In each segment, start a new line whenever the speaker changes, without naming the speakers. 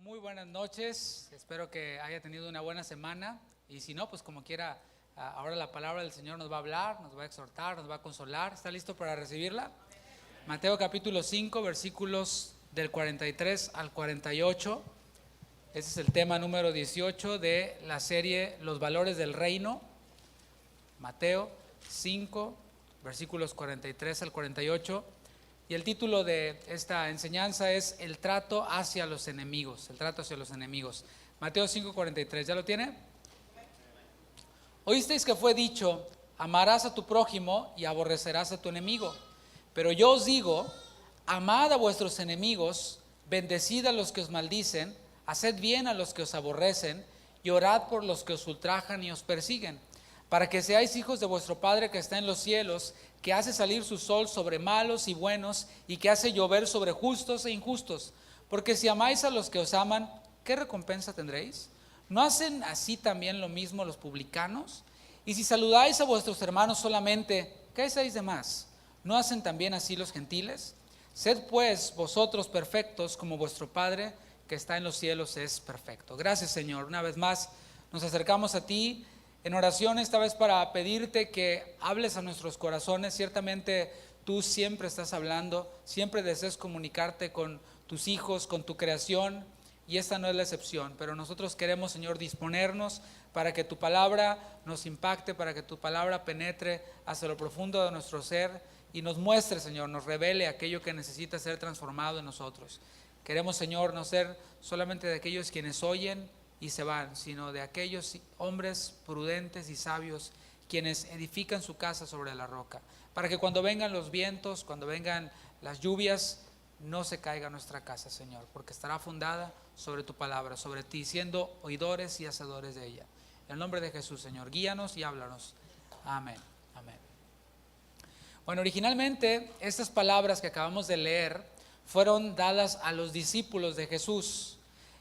Muy buenas noches, espero que haya tenido una buena semana y si no, pues como quiera, ahora la palabra del Señor nos va a hablar, nos va a exhortar, nos va a consolar. ¿Está listo para recibirla? Mateo capítulo 5, versículos del 43 al 48. Ese es el tema número 18 de la serie Los valores del reino. Mateo 5, versículos 43 al 48. Y el título de esta enseñanza es el trato hacia los enemigos. El trato hacia los enemigos. Mateo 5:43, ¿ya lo tiene? Oísteis que fue dicho: amarás a tu prójimo y aborrecerás a tu enemigo. Pero yo os digo: amad a vuestros enemigos, bendecid a los que os maldicen, haced bien a los que os aborrecen, y orad por los que os ultrajan y os persiguen, para que seáis hijos de vuestro Padre que está en los cielos, que hace salir su sol sobre malos y buenos, y que hace llover sobre justos e injustos. Porque si amáis a los que os aman, ¿qué recompensa tendréis? ¿No hacen así también lo mismo los publicanos? Y si saludáis a vuestros hermanos solamente, ¿qué hacéis de más? ¿No hacen también así los gentiles? Sed pues vosotros perfectos, como vuestro Padre que está en los cielos es perfecto. Gracias, Señor. Una vez más nos acercamos a ti en oración, esta vez para pedirte que hables a nuestros corazones. Ciertamente tú siempre estás hablando, siempre deseas comunicarte con tus hijos, con tu creación, y esta no es la excepción. Pero nosotros queremos, Señor, disponernos para que tu palabra nos impacte, para que tu palabra penetre hasta lo profundo de nuestro ser y nos muestre, Señor, nos revele aquello que necesita ser transformado en nosotros. Queremos, Señor, no ser solamente de aquellos quienes oyen y se van, sino de aquellos hombres prudentes y sabios quienes edifican su casa sobre la roca, para que cuando vengan los vientos, cuando vengan las lluvias, no se caiga nuestra casa, Señor, porque estará fundada sobre tu palabra, sobre ti, siendo oidores y hacedores de ella. En el nombre de Jesús, Señor, guíanos y háblanos. Amén. Amén. Bueno, originalmente estas palabras que acabamos de leer fueron dadas a los discípulos de Jesús.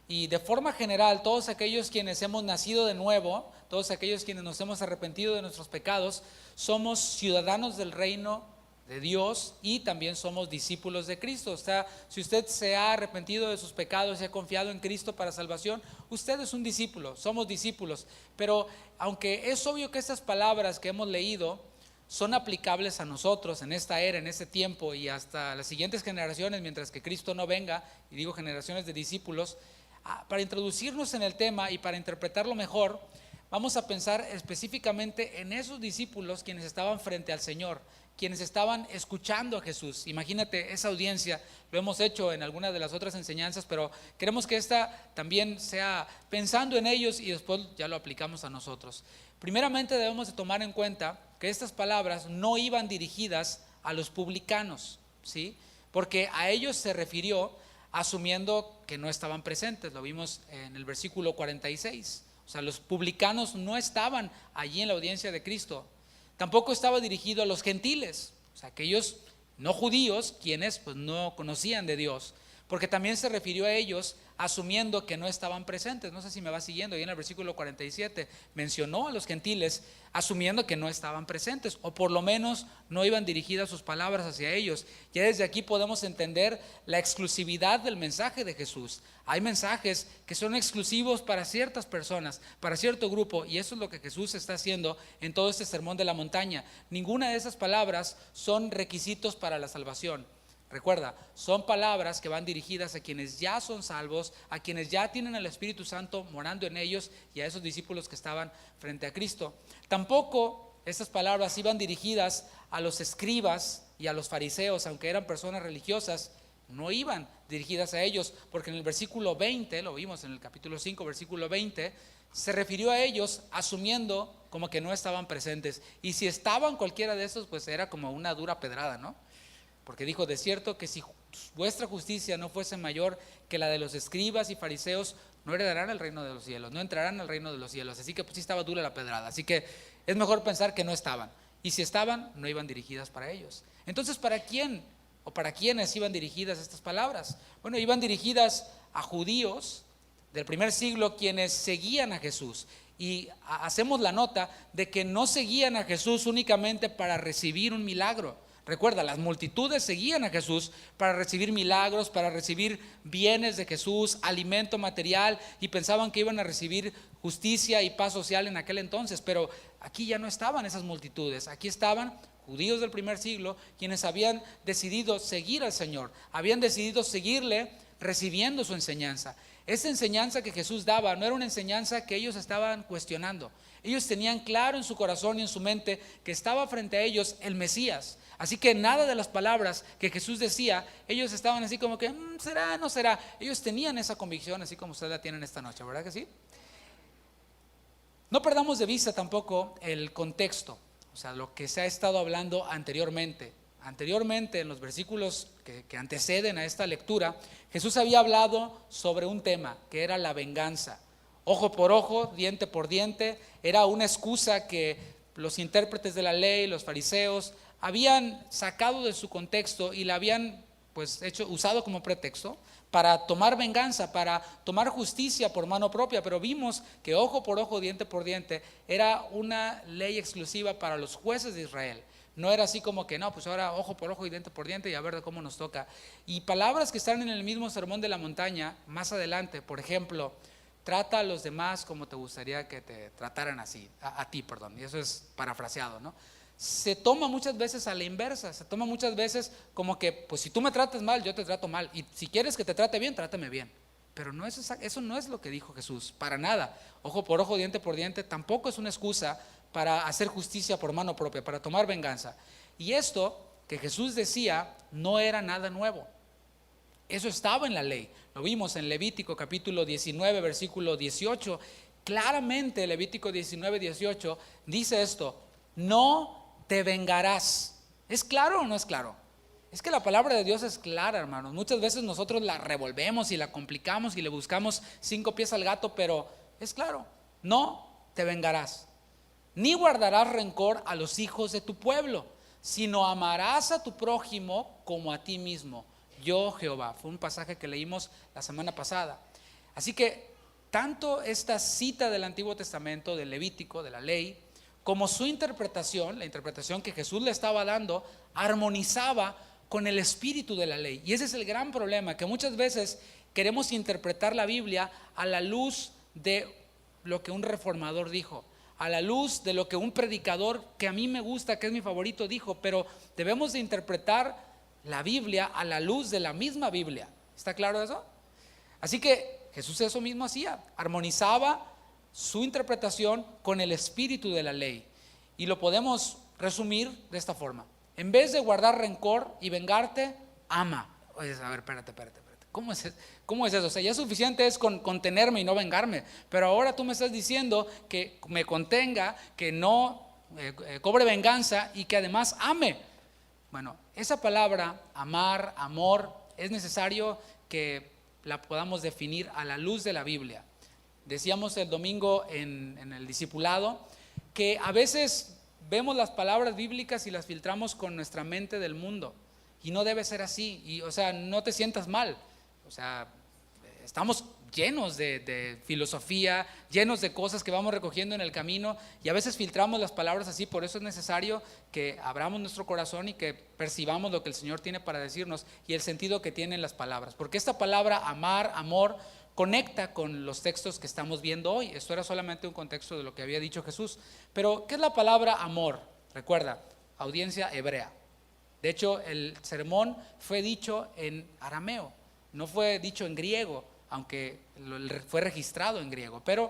Y de forma general, todos aquellos quienes hemos nacido de nuevo, todos aquellos quienes nos hemos arrepentido de nuestros pecados, somos ciudadanos del reino de Dios y también somos discípulos de Cristo. O sea, si usted se ha arrepentido de sus pecados y ha confiado en Cristo para salvación, usted es un discípulo, somos discípulos. Pero aunque es obvio que estas palabras que hemos leído son aplicables a nosotros en esta era, en este tiempo y hasta las siguientes generaciones, mientras que Cristo no venga, y digo generaciones de discípulos, para introducirnos en el tema y para interpretarlo mejor, vamos a pensar específicamente en esos discípulos quienes estaban frente al Señor, quienes estaban escuchando a Jesús. Imagínate esa audiencia, lo hemos hecho en algunas de las otras enseñanzas, pero queremos que esta también sea pensando en ellos y después ya lo aplicamos a nosotros. Primeramente debemos de tomar en cuenta que estas palabras no iban dirigidas a los publicanos, ¿sí? Porque a ellos se refirió asumiendo que no estaban presentes. Lo vimos en el versículo 46. O sea, los publicanos no estaban allí en la audiencia de Cristo. Tampoco estaba dirigido a los gentiles, o sea, aquellos no judíos quienes pues no conocían de Dios, porque también se refirió a ellos asumiendo que no estaban presentes. No sé si me va siguiendo, y en el versículo 47 mencionó a los gentiles asumiendo que no estaban presentes, o por lo menos no iban dirigidas sus palabras hacia ellos. Ya desde aquí podemos entender la exclusividad del mensaje de Jesús. Hay mensajes que son exclusivos para ciertas personas, para cierto grupo, y eso es lo que Jesús está haciendo en todo este sermón de la montaña. Ninguna de esas palabras son requisitos para la salvación. Recuerda, son palabras que van dirigidas a quienes ya son salvos, a quienes ya tienen al Espíritu Santo morando en ellos y a esos discípulos que estaban frente a Cristo. Tampoco estas palabras iban dirigidas a los escribas y a los fariseos, aunque eran personas religiosas, no iban dirigidas a ellos, porque en el versículo 20, lo vimos en el capítulo 5, versículo 20, se refirió a ellos asumiendo como que no estaban presentes. Y si estaban cualquiera de esos, pues era como una dura pedrada, ¿no? Porque dijo: de cierto que si vuestra justicia no fuese mayor que la de los escribas y fariseos, no heredarán el reino de los cielos, no entrarán al reino de los cielos. Así que pues sí estaba dura la pedrada. Así que es mejor pensar que no estaban. Y si estaban, no iban dirigidas para ellos. Entonces, ¿para quién o para quiénes iban dirigidas estas palabras? Bueno, iban dirigidas a judíos del primer siglo quienes seguían a Jesús. Y hacemos la nota de que no seguían a Jesús únicamente para recibir un milagro. Recuerda, las multitudes seguían a Jesús para recibir milagros, para recibir bienes de Jesús, alimento material, y pensaban que iban a recibir justicia y paz social en aquel entonces. Pero aquí ya no estaban esas multitudes, aquí estaban judíos del primer siglo, quienes habían decidido seguir al Señor, habían decidido seguirle recibiendo su enseñanza. Esa enseñanza que Jesús daba no era una enseñanza que ellos estaban cuestionando. Ellos tenían claro en su corazón y en su mente que estaba frente a ellos el Mesías. Así que nada de las palabras que Jesús decía, ellos estaban así como que, ¿será? ¿No será? Ellos tenían esa convicción, así como ustedes la tienen esta noche, ¿verdad que sí? No perdamos de vista tampoco el contexto, o sea, lo que se ha estado hablando anteriormente. Anteriormente, en los versículos que anteceden a esta lectura, Jesús había hablado sobre un tema que era la venganza. Ojo por ojo, diente por diente, era una excusa que los intérpretes de la ley, los fariseos, habían sacado de su contexto y la habían usado como pretexto para tomar venganza, para tomar justicia por mano propia. Pero vimos que ojo por ojo, diente por diente era una ley exclusiva para los jueces de Israel. No era así como que no, pues ahora ojo por ojo y diente por diente y a ver de cómo nos toca. Y palabras que están en el mismo sermón de la montaña más adelante, por ejemplo, trata a los demás como te gustaría que te trataran así, a ti, perdón, y eso es parafraseado, ¿no? Se toma muchas veces a la inversa, se toma muchas veces como que, pues si tú me tratas mal, yo te trato mal, y si quieres que te trate bien, trátame bien. Pero no es eso no es lo que dijo Jesús, para nada. Ojo por ojo, diente por diente, tampoco es una excusa para hacer justicia por mano propia, para tomar venganza. Y esto que Jesús decía no era nada nuevo. Eso estaba en la ley. Lo vimos en Levítico capítulo 19, versículo 18. Claramente Levítico 19, 18 dice esto: no te vengarás. ¿Es claro o no es claro? Es que la palabra de Dios es clara, hermanos. Muchas veces nosotros la revolvemos y la complicamos y le buscamos 5 pies al gato, pero es claro: no te vengarás, ni guardarás rencor a los hijos de tu pueblo, sino amarás a tu prójimo como a ti mismo. Yo, Jehová. Fue un pasaje que leímos la semana pasada. Así que tanto esta cita del Antiguo Testamento, del Levítico, de la ley, como su interpretación, la interpretación que Jesús le estaba dando, armonizaba con el espíritu de la ley. Y ese es el gran problema, que muchas veces queremos interpretar la Biblia a la luz de lo que un reformador dijo, a la luz de lo que un predicador que a mí me gusta, que es mi favorito, dijo. Pero debemos de interpretar la Biblia a la luz de la misma Biblia. ¿Está claro eso? Así que Jesús eso mismo hacía, armonizaba su interpretación con el espíritu de la ley. Y lo podemos resumir de esta forma: en vez de guardar rencor y vengarte, ama. Oye, a ver, espérate. ¿Cómo es eso? O sea, ya suficiente es con contenerme y no vengarme, pero ahora tú me estás diciendo que me contenga, que no cobre venganza y que además ame. Bueno, esa palabra amar, amor, es necesario que la podamos definir a la luz de la Biblia. Decíamos el domingo en el discipulado que a veces vemos las palabras bíblicas y las filtramos con nuestra mente del mundo, y no debe ser así. Y, o sea, no te sientas mal. O sea, estamos llenos de filosofía, llenos de cosas que vamos recogiendo en el camino, y a veces filtramos las palabras así. Por eso es necesario que abramos nuestro corazón y que percibamos lo que el Señor tiene para decirnos y el sentido que tienen las palabras, porque esta palabra amar, amor, conecta con los textos que estamos viendo hoy. Esto era solamente un contexto de lo que había dicho Jesús. Pero ¿qué es la palabra amor? Recuerda, audiencia hebrea. De hecho, el sermón fue dicho en arameo, no fue dicho en griego, aunque fue registrado en griego. Pero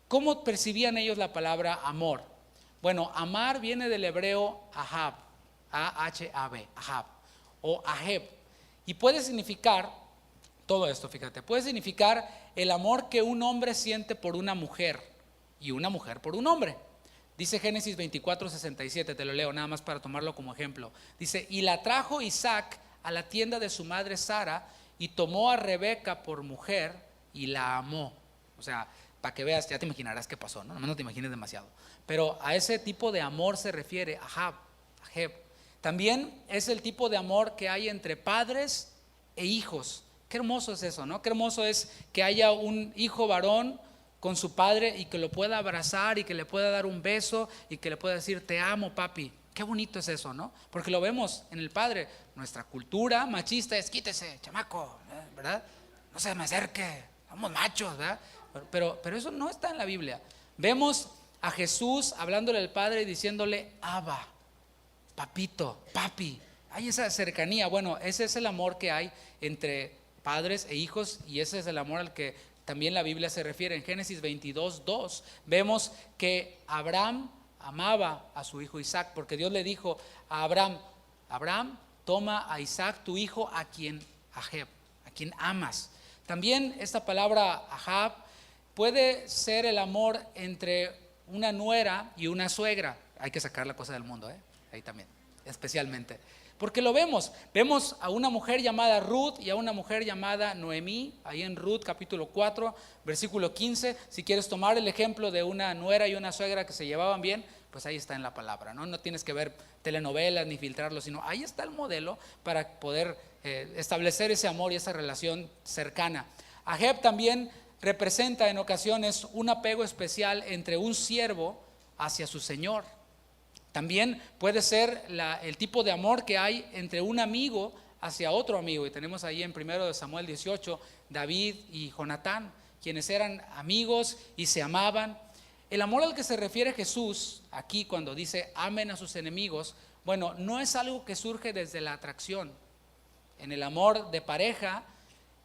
¿cómo percibían ellos la palabra amor? Bueno, amar viene del hebreo ahab, A-H-A-B, ahab, o aheb, y puede significar todo esto. Fíjate, puede significar el amor que un hombre siente por una mujer y una mujer por un hombre. Dice Génesis 24:67, te lo leo nada más para tomarlo como ejemplo. Dice: y la trajo Isaac a la tienda de su madre Sara, y tomó a Rebeca por mujer y la amó. O sea, para que veas, ya te imaginarás qué pasó, ¿no? No te imagines demasiado. Pero a ese tipo de amor se refiere ahab. También es el tipo de amor que hay entre padres e hijos. Qué hermoso es eso, ¿no? Qué hermoso es que haya un hijo varón con su padre y que lo pueda abrazar y que le pueda dar un beso y que le pueda decir: te amo, papi, Qué bonito es eso, ¿no? Porque lo vemos en el Padre. Nuestra cultura machista es: quítese, chamaco, ¿verdad? No se me acerque, somos machos, ¿verdad? Pero eso no está en la Biblia. Vemos a Jesús hablándole al Padre y diciéndole: Abba, papito, papi. Hay esa cercanía. Bueno, ese es el amor que hay entre padres e hijos, y ese es el amor al que también la Biblia se refiere. En Génesis 22:2 vemos que Abraham amaba a su hijo Isaac, porque Dios le dijo a Abraham: Abraham, toma a Isaac tu hijo, a quien amas. También esta palabra Ahab puede ser el amor entre una nuera y una suegra. Hay que sacar la cosa del mundo, ahí también, especialmente. Porque lo vemos a una mujer llamada Ruth y a una mujer llamada Noemí, ahí en Ruth capítulo 4, versículo 15. Si quieres tomar el ejemplo de una nuera y una suegra que se llevaban bien, pues ahí está en la palabra, ¿no? No tienes que ver telenovelas ni filtrarlo, sino ahí está el modelo para poder establecer ese amor y esa relación cercana. Ahab también representa en ocasiones un apego especial entre un siervo hacia su señor. También puede ser el tipo de amor que hay entre un amigo hacia otro amigo. Y tenemos ahí en 1 Samuel 18, David y Jonatán, quienes eran amigos y se amaban. El amor al que se refiere Jesús aquí cuando dice amen a sus enemigos, bueno, no es algo que surge desde la atracción. En el amor de pareja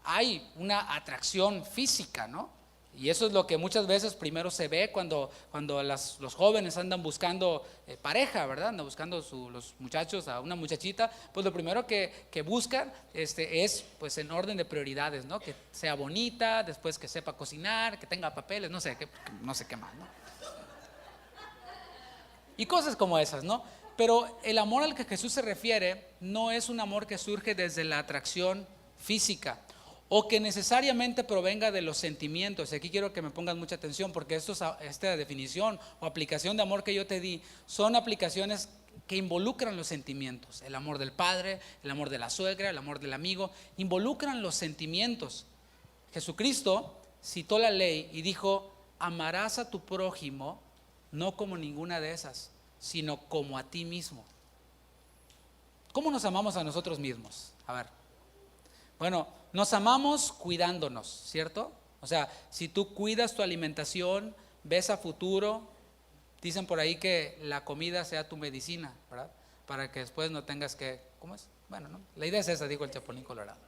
hay una atracción física, ¿no? Y eso es lo que muchas veces primero se ve cuando los jóvenes andan buscando pareja, ¿verdad? Andan buscando los muchachos a una muchachita. Pues lo primero que buscan es pues en orden de prioridades, ¿no? Que sea bonita, después que sepa cocinar, que tenga papeles, no sé qué más, ¿no? Y cosas como esas, ¿no? Pero el amor al que Jesús se refiere no es un amor que surge desde la atracción física o que necesariamente provenga de los sentimientos. Y aquí quiero que me pongan mucha atención, porque esta definición o aplicación de amor que yo te di son aplicaciones que involucran los sentimientos. El amor del padre, el amor de la suegra, el amor del amigo, involucran los sentimientos. Jesucristo citó la ley y dijo: amarás a tu prójimo no como ninguna de esas, sino como a ti mismo. ¿Cómo nos amamos a nosotros mismos? A ver. Bueno, nos amamos cuidándonos, ¿cierto? O sea, si tú cuidas tu alimentación, ves a futuro, dicen por ahí que la comida sea tu medicina, ¿verdad? Para que después no tengas que, ¿cómo es? Bueno, ¿no? La idea es esa, dijo el Chapulín Colorado.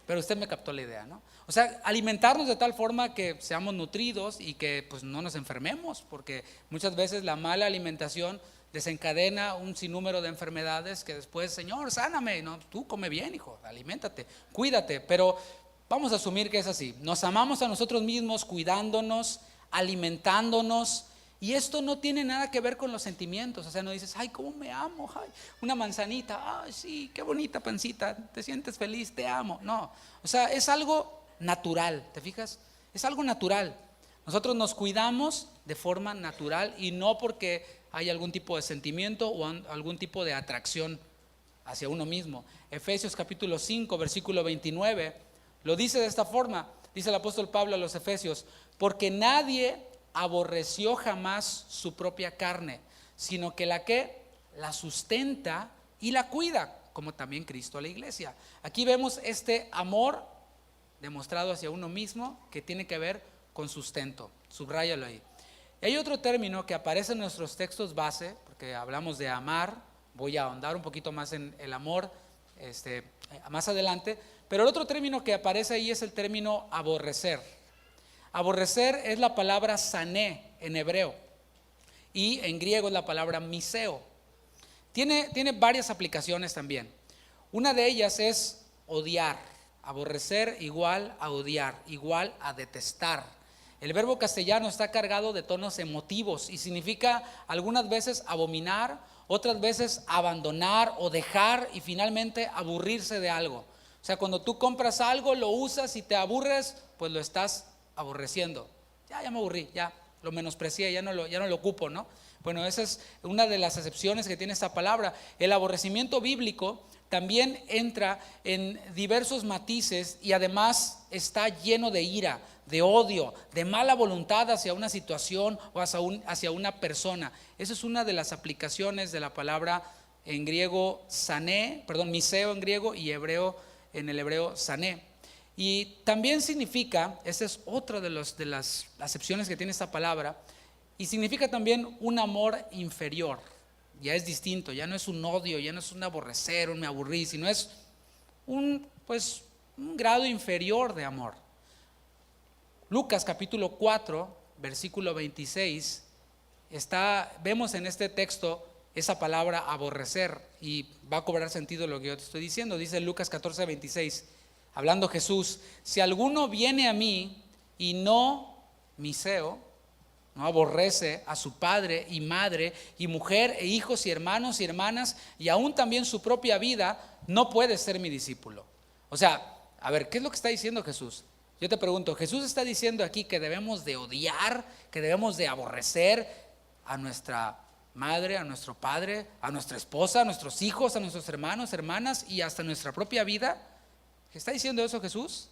Pero usted me captó la idea, ¿no? O sea, alimentarnos de tal forma que seamos nutridos y que pues no nos enfermemos, porque muchas veces la mala alimentación desencadena un sinnúmero de enfermedades que después: Señor, sáname. No, tú come bien, hijo, aliméntate, cuídate. Pero vamos a asumir que es así. Nos amamos a nosotros mismos cuidándonos, alimentándonos, y esto no tiene nada que ver con los sentimientos. O sea, no dices: ay, cómo me amo, ay, una manzanita, ay, sí, qué bonita pancita, te sientes feliz, te amo. No, o sea, es algo natural, ¿te fijas? Es algo natural. Nosotros nos cuidamos de forma natural y no porque hay algún tipo de sentimiento o algún tipo de atracción hacia uno mismo. Efesios capítulo 5, versículo 29, lo dice de esta forma. Dice el apóstol Pablo a los Efesios: porque nadie aborreció jamás su propia carne, sino que la sustenta y la cuida, como también Cristo a la iglesia. Aquí vemos este amor demostrado hacia uno mismo que tiene que ver con sustento. Subráyalo ahí. Y hay otro término que aparece en nuestros textos base, porque hablamos de amar. Voy a ahondar un poquito más en el amor más adelante, pero el otro término que aparece ahí es el término aborrecer. Aborrecer es la palabra sané en hebreo, y en griego es la palabra miseo. Tiene varias aplicaciones también. Una de ellas es odiar. Aborrecer igual a odiar, igual a detestar. El verbo castellano está cargado de tonos emotivos y significa algunas veces abominar, otras veces abandonar o dejar, y finalmente aburrirse de algo. O sea, cuando tú compras algo, lo usas y te aburres, pues lo estás aborreciendo. Ya me aburrí, ya lo menosprecié, ya no lo ocupo, ¿no? Bueno, esa es una de las acepciones que tiene esta palabra. El aborrecimiento bíblico también entra en diversos matices y además está lleno de ira, de odio, de mala voluntad hacia una situación o hacia una persona. Esa es una de las aplicaciones de la palabra en griego sané, miseo en griego y en el hebreo sané. Y también significa, esa es otra de las acepciones que tiene esta palabra, y significa también un amor inferior. Ya es distinto, ya no es un odio, ya no es un aborrecer, un me aburrí, sino es un grado inferior de amor. Lucas capítulo 4, versículo 26, vemos en este texto esa palabra aborrecer y va a cobrar sentido lo que yo te estoy diciendo. Dice Lucas 14, 26, hablando Jesús: si alguno viene a mí y no miseo, no aborrece a su padre y madre y mujer e hijos y hermanos y hermanas y aún también su propia vida, no puede ser mi discípulo. O sea, a ver, ¿qué es lo que está diciendo Jesús? Yo te pregunto, Jesús está diciendo aquí que debemos de odiar, que debemos de aborrecer a nuestra madre, a nuestro padre, a nuestra esposa, a nuestros hijos, a nuestros hermanos, hermanas y hasta nuestra propia vida. ¿Está diciendo eso Jesús?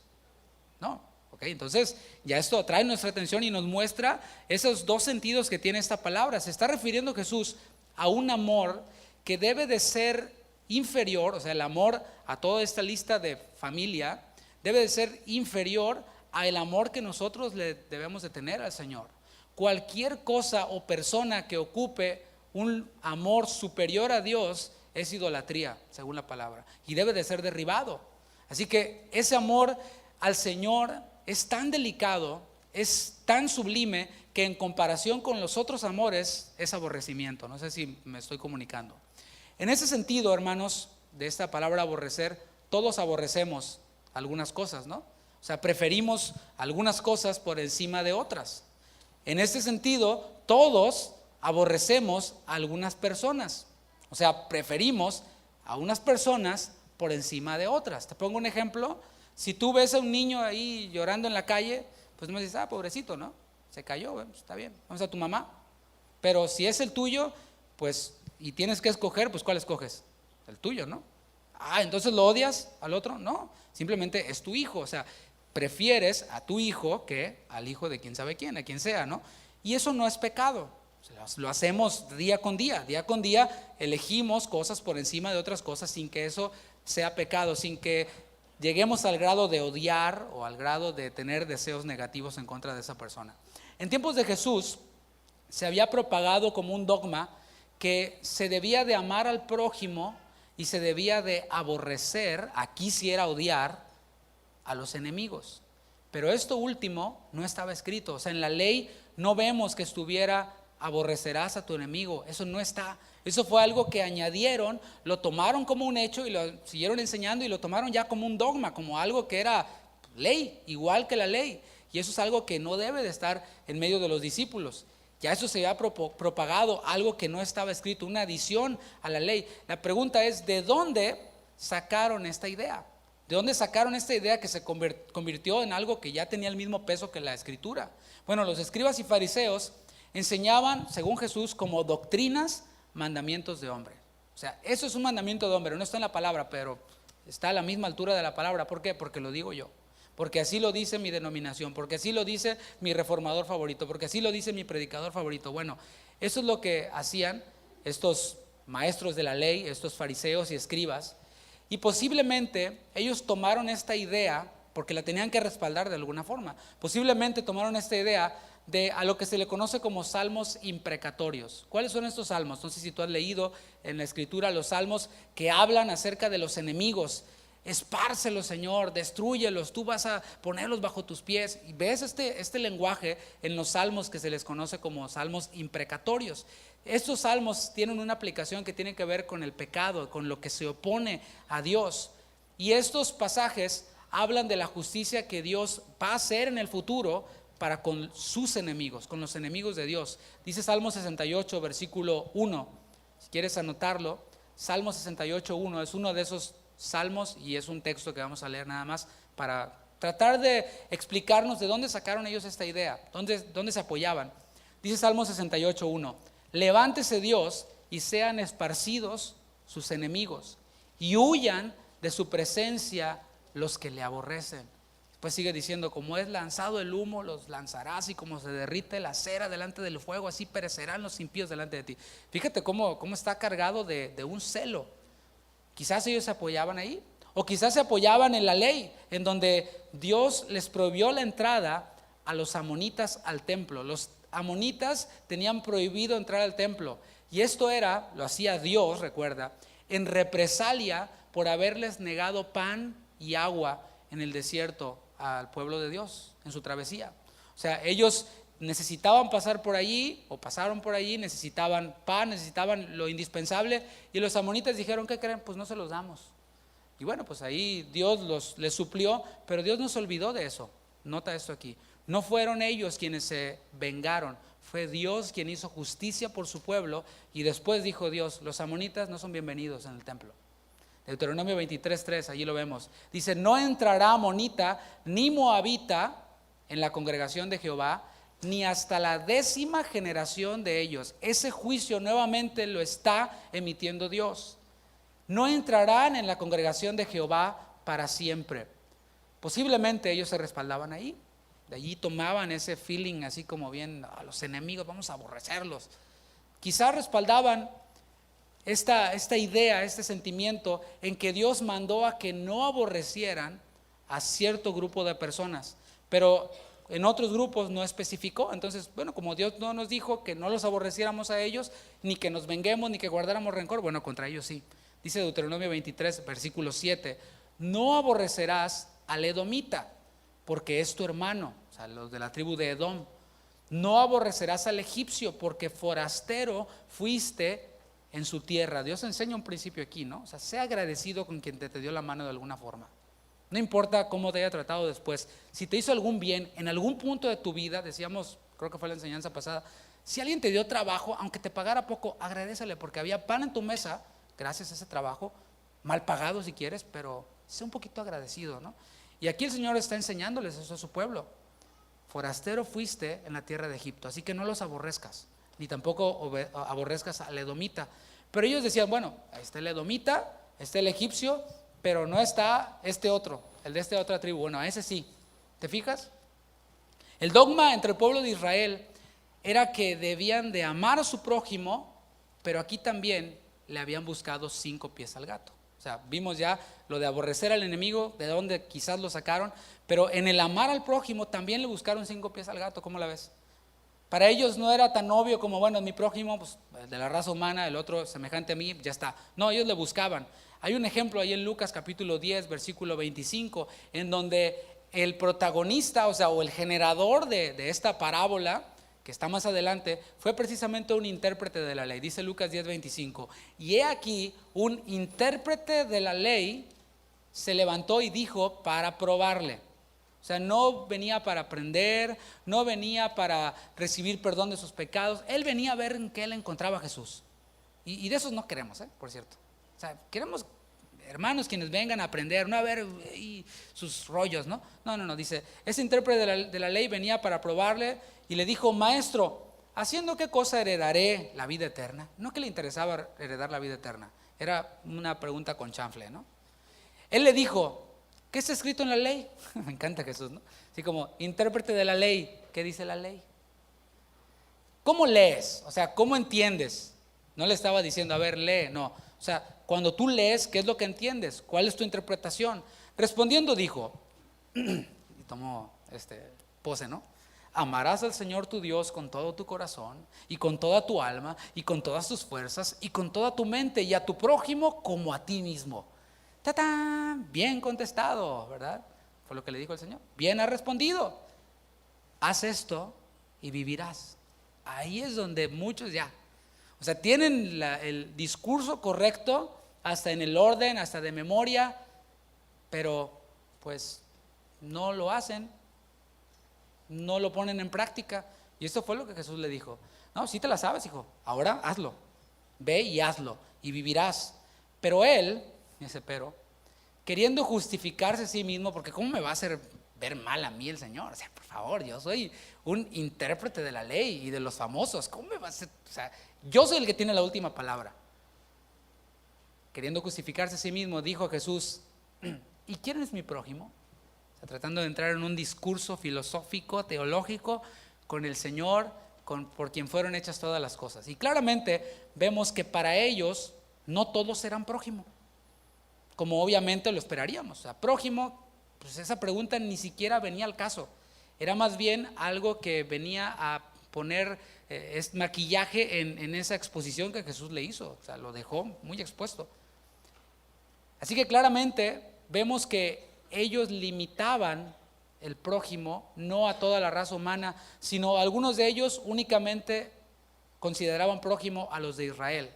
No. Okay, entonces ya esto atrae nuestra atención y nos muestra esos dos sentidos que tiene esta palabra. Se está refiriendo Jesús a un amor que debe de ser inferior, o sea, el amor a toda esta lista de familia debe de ser inferior al amor que nosotros le debemos de tener al Señor. Cualquier cosa o persona que ocupe un amor superior a Dios es idolatría, según la palabra, y debe de ser derribado. Así que ese amor al Señor es tan delicado, es tan sublime, que en comparación con los otros amores es aborrecimiento. No sé si me estoy comunicando. En ese sentido, hermanos, de esta palabra aborrecer, todos aborrecemos algunas cosas, ¿no? O sea, preferimos algunas cosas por encima de otras. En este sentido, todos aborrecemos a algunas personas. O sea, preferimos a unas personas por encima de otras. Te pongo un ejemplo. Si tú ves a un niño ahí llorando en la calle, pues no me dices, pobrecito, ¿no? Se cayó, pues está bien, vamos a tu mamá. Pero si es el tuyo, pues, y tienes que escoger, pues ¿cuál escoges? El tuyo, ¿no? Entonces ¿lo odias al otro? No, simplemente es tu hijo. O sea, prefieres a tu hijo que al hijo de quién sabe quién, a quien sea, ¿no? Y eso no es pecado. O sea, lo hacemos día con día elegimos cosas por encima de otras cosas sin que eso sea pecado, sin que lleguemos al grado de odiar o al grado de tener deseos negativos en contra de esa persona. En tiempos de Jesús se había propagado como un dogma que se debía de amar al prójimo y se debía de aborrecer, aquí sí era odiar, a los enemigos. Pero esto último no estaba escrito. O sea, en la ley no vemos que estuviera aborrecerás a tu enemigo. Eso no está. Eso fue algo que añadieron, lo tomaron como un hecho y lo siguieron enseñando y lo tomaron ya como un dogma, como algo que era ley, igual que la ley. Y eso es algo que no debe de estar en medio de los discípulos. Ya eso se había propagado, algo que no estaba escrito, una adición a la ley. La pregunta es, ¿de dónde sacaron esta idea? ¿De dónde sacaron esta idea que se convirtió en algo que ya tenía el mismo peso que la escritura? Bueno, los escribas y fariseos enseñaban, según Jesús, como doctrinas, mandamientos de hombre. O sea, eso es un mandamiento de hombre, no está en la palabra, pero está a la misma altura de la palabra. ¿Por qué? Porque lo digo yo, porque así lo dice mi denominación, porque así lo dice mi reformador favorito, porque así lo dice mi predicador favorito. Bueno, eso es lo que hacían estos maestros de la ley, estos fariseos y escribas, y posiblemente ellos tomaron esta idea porque la tenían que respaldar de alguna forma. Posiblemente tomaron esta idea de a lo que se le conoce como salmos imprecatorios. ¿Cuáles son estos salmos? No sé si tú has leído en la escritura los salmos que hablan acerca de los enemigos. Espárcelos, Señor, destrúyelos, tú vas a ponerlos bajo tus pies. Y ves este lenguaje en los salmos que se les conoce como salmos imprecatorios. Estos salmos tienen una aplicación que tiene que ver con el pecado, con lo que se opone a Dios. Y estos pasajes hablan de la justicia que Dios va a hacer en el futuro para con sus enemigos, con los enemigos de Dios. Dice Salmo 68, versículo 1. Si quieres anotarlo, Salmo 68, 1 es uno de esos salmos y es un texto que vamos a leer nada más para tratar de explicarnos de dónde sacaron ellos esta idea, dónde se apoyaban. Dice Salmo 68:1, levántese Dios y sean esparcidos sus enemigos y huyan de su presencia los que le aborrecen. Pues sigue diciendo, como es lanzado el humo, los lanzarás, y como se derrite la cera delante del fuego, así perecerán los impíos delante de ti. Fíjate cómo está cargado de un celo. Quizás ellos se apoyaban ahí, o quizás se apoyaban en la ley, en donde Dios les prohibió la entrada a los amonitas al templo. Los amonitas tenían prohibido entrar al templo, y esto lo hacía Dios, recuerda, en represalia por haberles negado pan y agua en el desierto al pueblo de Dios en su travesía. O sea, ellos necesitaban pasar por allí, o pasaron por allí, necesitaban pan, necesitaban lo indispensable, y los amonitas dijeron, ¿qué creen? Pues no se los damos. Y bueno, pues ahí Dios les suplió, pero Dios no se olvidó de eso. Nota esto aquí, no fueron ellos quienes se vengaron, fue Dios quien hizo justicia por su pueblo, y después dijo Dios, los amonitas no son bienvenidos en el templo. Deuteronomio 23:3, allí lo vemos. Dice, no entrará amonita ni moabita en la congregación de Jehová, ni hasta la 10ª generación de ellos. Ese juicio nuevamente lo está emitiendo Dios. No entrarán en la congregación de Jehová para siempre. Posiblemente ellos se respaldaban ahí. De allí tomaban ese feeling así como bien, a los enemigos vamos a aborrecerlos. Quizás respaldaban esta idea, este sentimiento en que Dios mandó a que no aborrecieran a cierto grupo de personas, pero en otros grupos no especificó. Entonces, bueno, como Dios no nos dijo que no los aborreciéramos a ellos, ni que nos venguemos, ni que guardáramos rencor, bueno, contra ellos sí. Dice Deuteronomio 23, versículo 7, no aborrecerás al edomita, porque es tu hermano, o sea, los de la tribu de Edom. No aborrecerás al egipcio, porque forastero fuiste en su tierra. Dios enseña un principio aquí, ¿no? O sea, sea agradecido con quien te dio la mano de alguna forma. No importa cómo te haya tratado después. Si te hizo algún bien en algún punto de tu vida, decíamos, creo que fue la enseñanza pasada, si alguien te dio trabajo, aunque te pagara poco, agradécele, porque había pan en tu mesa, gracias a ese trabajo, mal pagado si quieres, pero sé un poquito agradecido, ¿no? Y aquí el Señor está enseñándoles eso a su pueblo. Forastero fuiste en la tierra de Egipto, así que no los aborrezcas, ni tampoco aborrezcas al edomita. Pero ellos decían, bueno, ahí está el edomita, está el egipcio, pero no está este otro, el de esta otra tribu. Bueno, a ese sí. ¿Te fijas? El dogma entre el pueblo de Israel era que debían de amar a su prójimo, pero aquí también le habían buscado 5 pies al gato. O sea, vimos ya lo de aborrecer al enemigo, de donde quizás lo sacaron, pero en el amar al prójimo también le buscaron 5 pies al gato. ¿Cómo la ves? Para ellos no era tan obvio como, bueno, mi prójimo, pues, de la raza humana, el otro semejante a mí, ya está. No, ellos le buscaban. Hay un ejemplo ahí en Lucas capítulo 10, versículo 25, en donde el protagonista, o el generador de esta parábola, que está más adelante, fue precisamente un intérprete de la ley. Dice Lucas 10:25, y he aquí un intérprete de la ley se levantó y dijo para probarle. O sea, no venía para aprender, no venía para recibir perdón de sus pecados. Él venía a ver en qué le encontraba a Jesús. Y de esos no queremos, por cierto. O sea, queremos hermanos quienes vengan a aprender, no a ver sus rollos, ¿no? No, dice, ese intérprete de la ley venía para probarle y le dijo, maestro, ¿haciendo qué cosa heredaré la vida eterna? No que le interesaba heredar la vida eterna, era una pregunta con chanfle, ¿no? Él le dijo, ¿qué está escrito en la ley? Me encanta Jesús, ¿no? Así como, intérprete de la ley, ¿qué dice la ley? ¿Cómo lees? O sea, ¿cómo entiendes? No le estaba diciendo, a ver, lee, no. O sea, cuando tú lees, ¿qué es lo que entiendes? ¿Cuál es tu interpretación? Respondiendo dijo, y tomó pose, ¿no? Amarás al Señor tu Dios con todo tu corazón y con toda tu alma y con todas tus fuerzas y con toda tu mente, y a tu prójimo como a ti mismo. ¡Tatán! Bien contestado, ¿verdad? Fue lo que le dijo el Señor. Bien ha respondido. Haz esto y vivirás. Ahí es donde muchos ya, o sea, tienen el discurso correcto, hasta en el orden, hasta de memoria, pero pues no lo hacen, no lo ponen en práctica. Y esto fue lo que Jesús le dijo. No, sí te la sabes, hijo, ahora hazlo, ve y hazlo y vivirás. Pero él, ese pero, queriendo justificarse a sí mismo, porque ¿cómo me va a hacer ver mal a mí el Señor. O sea, por favor, yo soy un intérprete de la ley y de los famosos. ¿Cómo me va a hacer? O sea, yo soy el que tiene la última palabra. Queriendo justificarse a sí mismo, dijo Jesús: ¿y quién es mi prójimo? O sea, tratando de entrar en un discurso filosófico, teológico con el Señor, por quien fueron hechas todas las cosas. Y claramente vemos que para ellos no todos eran prójimo, como obviamente lo esperaríamos. O sea, prójimo, pues esa pregunta ni siquiera venía al caso. Era más bien algo que venía a poner maquillaje en esa exposición que Jesús le hizo. O sea, lo dejó muy expuesto. Así que claramente vemos que ellos limitaban el prójimo no a toda la raza humana, sino algunos de ellos únicamente consideraban prójimo a los de Israel.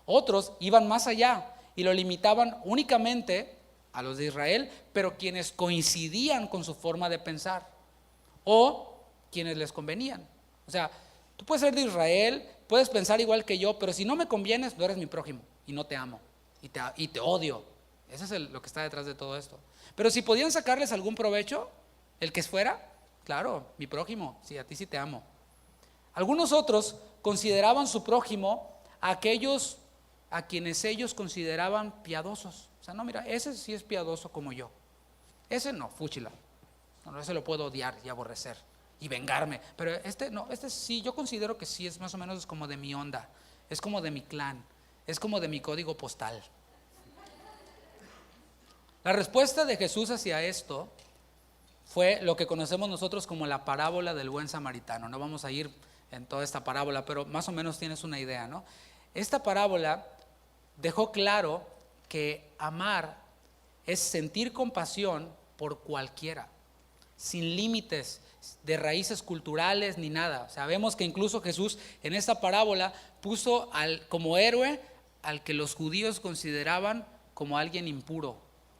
Otros iban más allá y lo limitaban únicamente a los de Israel, pero quienes coincidían con su forma de pensar o quienes les convenían. O sea, tú puedes ser de Israel, puedes pensar igual que yo, pero si no me convienes, no eres mi prójimo y no te amo y te odio. Eso es lo que está detrás de todo esto. Pero si podían sacarles algún provecho, el que fuera, claro, mi prójimo, sí, a ti sí te amo. Algunos otros consideraban su prójimo a aquellos a quienes ellos consideraban piadosos. O sea, no, mira, ese sí es piadoso como yo. Ese no, fúchila. No, ese lo puedo odiar y aborrecer y vengarme. Pero este no, este sí, yo considero que sí es más o menos como de mi onda, es como de mi clan, es como de mi código postal. La respuesta de Jesús hacia esto fue lo que conocemos nosotros como la parábola del buen samaritano. No vamos a ir en toda esta parábola, pero más o menos tienes una idea, ¿no? Esta parábola dejó claro que amar es sentir compasión por cualquiera, sin límites de raíces culturales ni nada. Sabemos que incluso Jesús en esta parábola puso como héroe al que los judíos consideraban como alguien impuro,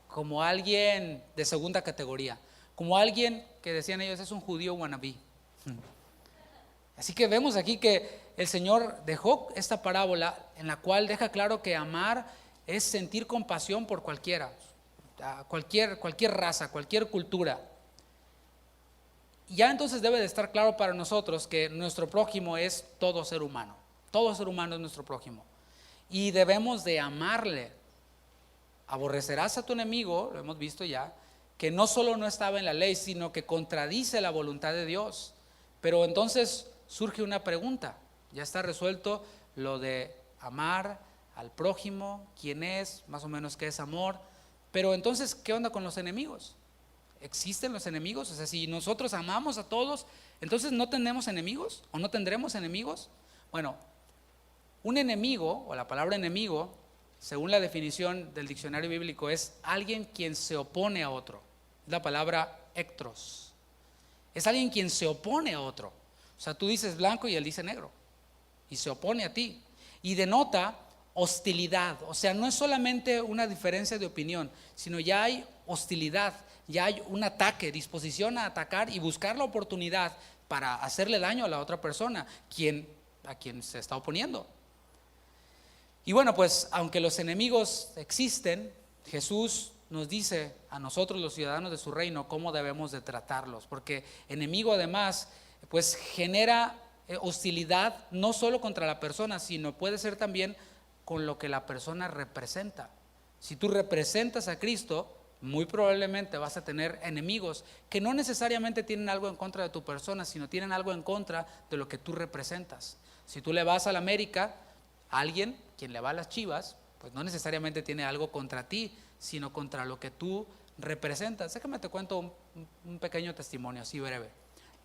como alguien de segunda categoría, como alguien que decían ellos es un judío wannabe. Así que vemos aquí que el Señor dejó esta parábola en la cual deja claro que amar es sentir compasión por cualquiera, cualquier raza, cualquier cultura. Y ya entonces debe de estar claro para nosotros que nuestro prójimo es todo ser humano. Todo ser humano es nuestro prójimo. Y debemos de amarle. Aborrecerás a tu enemigo, lo hemos visto ya, que no solo no estaba en la ley, sino que contradice la voluntad de Dios. Pero entonces surge una pregunta. Ya está resuelto lo de amar al prójimo, quién es, más o menos qué es amor. Pero entonces, ¿qué onda con los enemigos? ¿Existen los enemigos? O sea, si nosotros amamos a todos, entonces ¿no tenemos enemigos o no tendremos enemigos? Bueno, un enemigo, o la palabra enemigo, según la definición del diccionario bíblico, es alguien quien se opone a otro. Es la palabra ectros. Es alguien quien se opone a otro. O sea, tú dices blanco y él dice negro. Y se opone a ti. Y denota hostilidad. O sea, no es solamente una diferencia de opinión, sino ya hay hostilidad, ya hay un ataque, disposición a atacar y buscar la oportunidad para hacerle daño a la otra persona, a quien se está oponiendo. Y bueno, pues aunque los enemigos existen, Jesús nos dice a nosotros los ciudadanos de su reino cómo debemos de tratarlos, porque enemigo además pues genera hostilidad no solo contra la persona, sino puede ser también con lo que la persona representa. Si tú representas a Cristo, muy probablemente vas a tener enemigos que no necesariamente tienen algo en contra de tu persona, sino tienen algo en contra de lo que tú representas. Si tú le vas a la América, alguien quien le va a las Chivas, pues no necesariamente tiene algo contra ti, sino contra lo que tú representas. Déjame te cuento un pequeño testimonio así breve.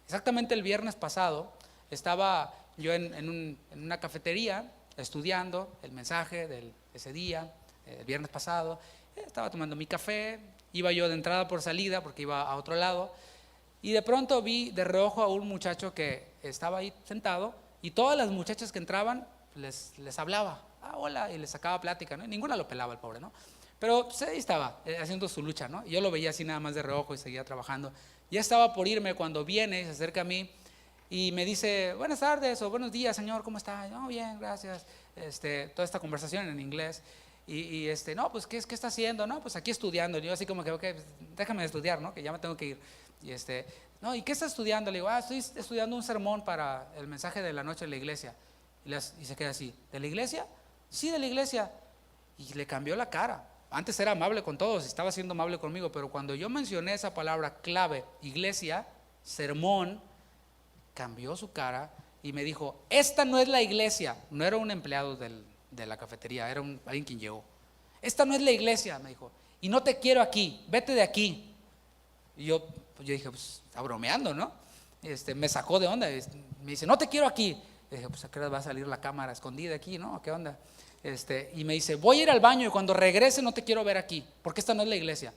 Exactamente el viernes pasado estaba yo en una cafetería estudiando el mensaje de ese día, el viernes pasado. Estaba tomando mi café, iba yo de entrada por salida porque iba a otro lado, y de pronto vi de reojo a un muchacho que estaba ahí sentado, y todas las muchachas que entraban les hablaba, hola, y les sacaba plática, ¿no? Y ninguna lo pelaba el pobre, ¿no? Pero pues, ahí estaba haciendo su lucha, ¿no? Y yo lo veía así nada más de reojo y seguía trabajando. Ya estaba por irme cuando viene y se acerca a mí y me dice, buenas tardes o buenos días, señor, ¿cómo está? No, bien, gracias. Toda esta conversación en inglés. No, pues ¿qué está haciendo? No, pues aquí estudiando. Y yo así como que, ok, pues, déjame estudiar, ¿no? Que ya me tengo que ir. No, ¿y qué está estudiando? Le digo, estoy estudiando un sermón para el mensaje de la noche de la iglesia. Y se queda así, ¿de la iglesia? Sí, de la iglesia. Y le cambió la cara. Antes era amable con todos, estaba siendo amable conmigo, pero cuando yo mencioné esa palabra clave, iglesia, sermón, cambió su cara y me dijo, esta no es la iglesia. No era un empleado de la cafetería, era alguien quien llegó. Esta no es la iglesia, me dijo, y no te quiero aquí, vete de aquí. Y yo dije, pues está bromeando, ¿no? Me sacó de onda, me dice, no te quiero aquí. Y dije, pues a qué hora va a salir la cámara escondida aquí, ¿no? ¿Qué onda? Y me dice, voy a ir al baño y cuando regrese no te quiero ver aquí, porque esta no es la iglesia.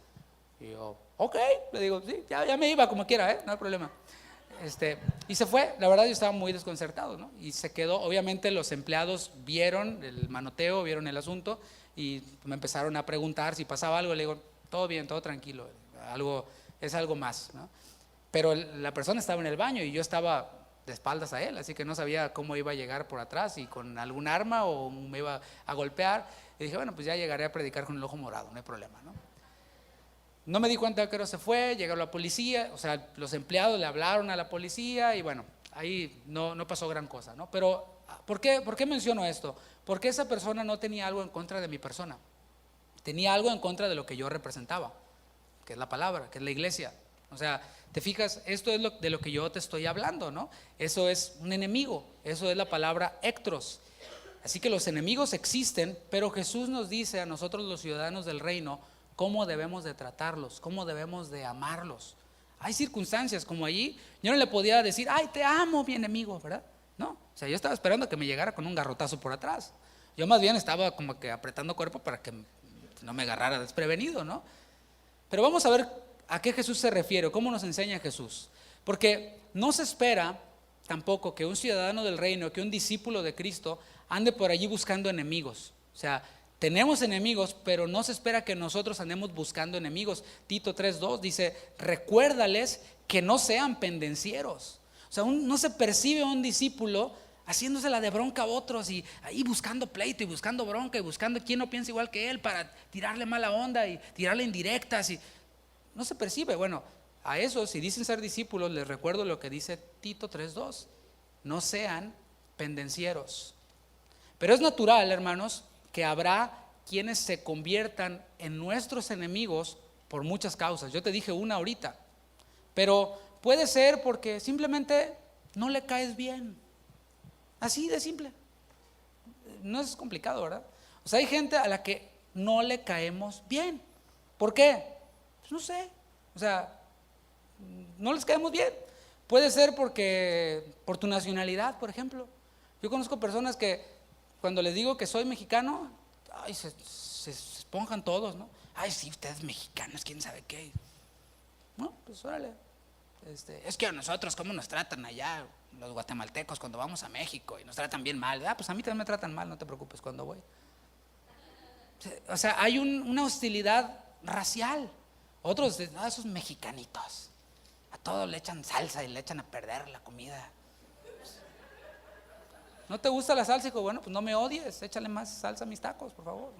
Y yo, ok, le digo, sí, ya me iba como quiera, no hay problema. Y se fue. La verdad yo estaba muy desconcertado, ¿no? Y se quedó. Obviamente los empleados vieron el manoteo, vieron el asunto y me empezaron a preguntar si pasaba algo. Le digo, todo bien, todo tranquilo, es algo más, ¿no? Pero la persona estaba en el baño y yo estaba de espaldas a él, así que no sabía cómo iba a llegar por atrás, y con algún arma o me iba a golpear. Y dije, bueno, pues ya llegaré a predicar con el ojo morado, no hay problema, ¿no? No me di cuenta de que se fue, llegó la policía, o sea, los empleados le hablaron a la policía y bueno, ahí no pasó gran cosa, ¿no? Pero, ¿por qué menciono esto? Porque esa persona no tenía algo en contra de mi persona, tenía algo en contra de lo que yo representaba, que es la palabra, que es la iglesia. O sea, te fijas, esto es de lo que yo te estoy hablando, ¿no? Eso es un enemigo, eso es la palabra ectros. Así que los enemigos existen, pero Jesús nos dice a nosotros los ciudadanos del reino cómo debemos de tratarlos, cómo debemos de amarlos. Hay circunstancias como allí, yo no le podía decir, ay, te amo, mi enemigo, ¿verdad? No, o sea, yo estaba esperando que me llegara con un garrotazo por atrás. Yo más bien estaba como que apretando cuerpo para que no me agarrara desprevenido, ¿no? Pero vamos a ver a qué Jesús se refiere, cómo nos enseña Jesús. Porque no se espera tampoco que un ciudadano del reino, que un discípulo de Cristo ande por allí buscando enemigos. O sea, tenemos enemigos, pero no se espera que nosotros andemos buscando enemigos. Tito 3:2 dice, recuérdales que no sean pendencieros. O sea, no se percibe a un discípulo haciéndose la de bronca a otros y ahí buscando pleito y buscando bronca y buscando quién no piensa igual que él para tirarle mala onda y tirarle indirectas. No se percibe. Bueno, a esos, si dicen ser discípulos, les recuerdo lo que dice Tito 3:2, no sean pendencieros. Pero es natural, hermanos, que habrá quienes se conviertan en nuestros enemigos por muchas causas. Yo te dije una ahorita, pero puede ser porque simplemente no le caes bien, así de simple. No es complicado, ¿verdad? O sea, hay gente a la que no le caemos bien. ¿Por qué? Pues no sé, o sea, no les caemos bien. Puede ser por tu nacionalidad, por ejemplo. Yo conozco personas que cuando les digo que soy mexicano, ay, se esponjan todos, ¿no? Ay, sí, ustedes mexicanos, quién sabe qué. No, pues órale. Es que a nosotros, ¿cómo nos tratan allá los guatemaltecos cuando vamos a México? Y nos tratan bien mal. Pues a mí también me tratan mal, no te preocupes cuando voy. O sea, hay una hostilidad racial. Otros dicen, esos mexicanitos, a todos le echan salsa y le echan a perder la comida. ¿No te gusta la salsa? Hijo, bueno, pues no me odies, échale más salsa a mis tacos, por favor.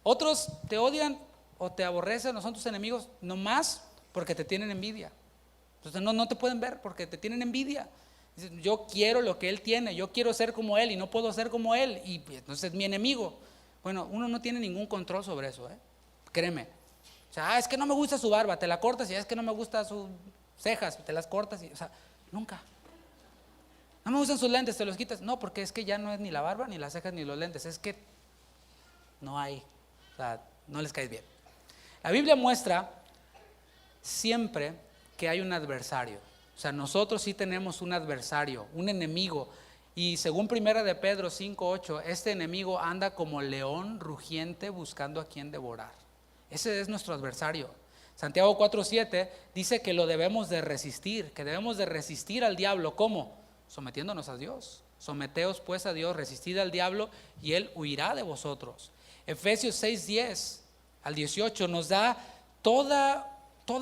Otros te odian o te aborrecen, no son tus enemigos, nomás porque te tienen envidia. Entonces no te pueden ver porque te tienen envidia. Dicen, yo quiero lo que él tiene, yo quiero ser como él y no puedo ser como él, y entonces es mi enemigo. Bueno, uno no tiene ningún control sobre eso, créeme. O sea, es que no me gusta su barba, te la cortas, y es que no me gusta sus cejas, te las cortas, o sea, nunca. No me gustan sus lentes, te los quitas. No, porque es que ya no es ni la barba, ni las cejas, ni los lentes, es que no hay, o sea, no les caes bien. La Biblia muestra siempre que hay un adversario. O sea, nosotros sí tenemos un adversario, un enemigo. Y según 1 de Pedro 5:8, este enemigo anda como león rugiente buscando a quien devorar. Ese es nuestro adversario. Santiago 4:7 dice que lo debemos de resistir, que debemos de resistir al diablo. ¿Cómo? Sometiéndonos a Dios. Someteos pues a Dios, resistid al diablo y él huirá de vosotros. Efesios 6:10 al 18 nos da toda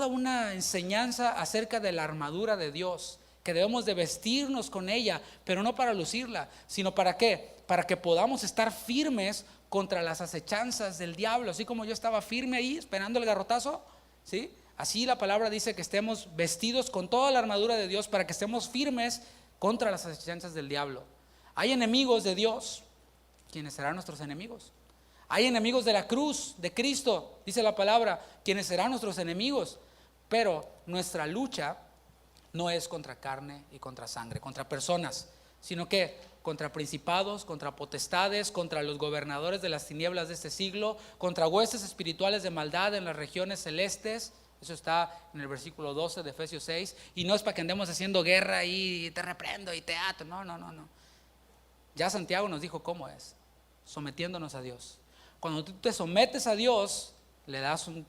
una enseñanza acerca de la armadura de Dios, que debemos de vestirnos con ella, pero no para lucirla, sino para ¿qué? Para que podamos estar firmes contra las acechanzas del diablo. Así como yo estaba firme ahí esperando el garrotazo, ¿sí? Así la palabra dice que estemos vestidos con toda la armadura de Dios para que estemos firmes contra las acechanzas del diablo. Hay enemigos de Dios, quienes serán nuestros enemigos. Hay enemigos de la cruz de Cristo, dice la palabra, quienes serán nuestros enemigos. Pero nuestra lucha no es contra carne y contra sangre, contra personas, sino que contra principados, contra potestades, contra los gobernadores de las tinieblas de este siglo, contra huestes espirituales de maldad en las regiones celestes. Eso está en el versículo 12 de Efesios 6. Y no es para que andemos haciendo guerra y te reprendo y te ato. No. Ya Santiago nos dijo cómo es, sometiéndonos a Dios. Cuando tú te sometes a Dios, le das un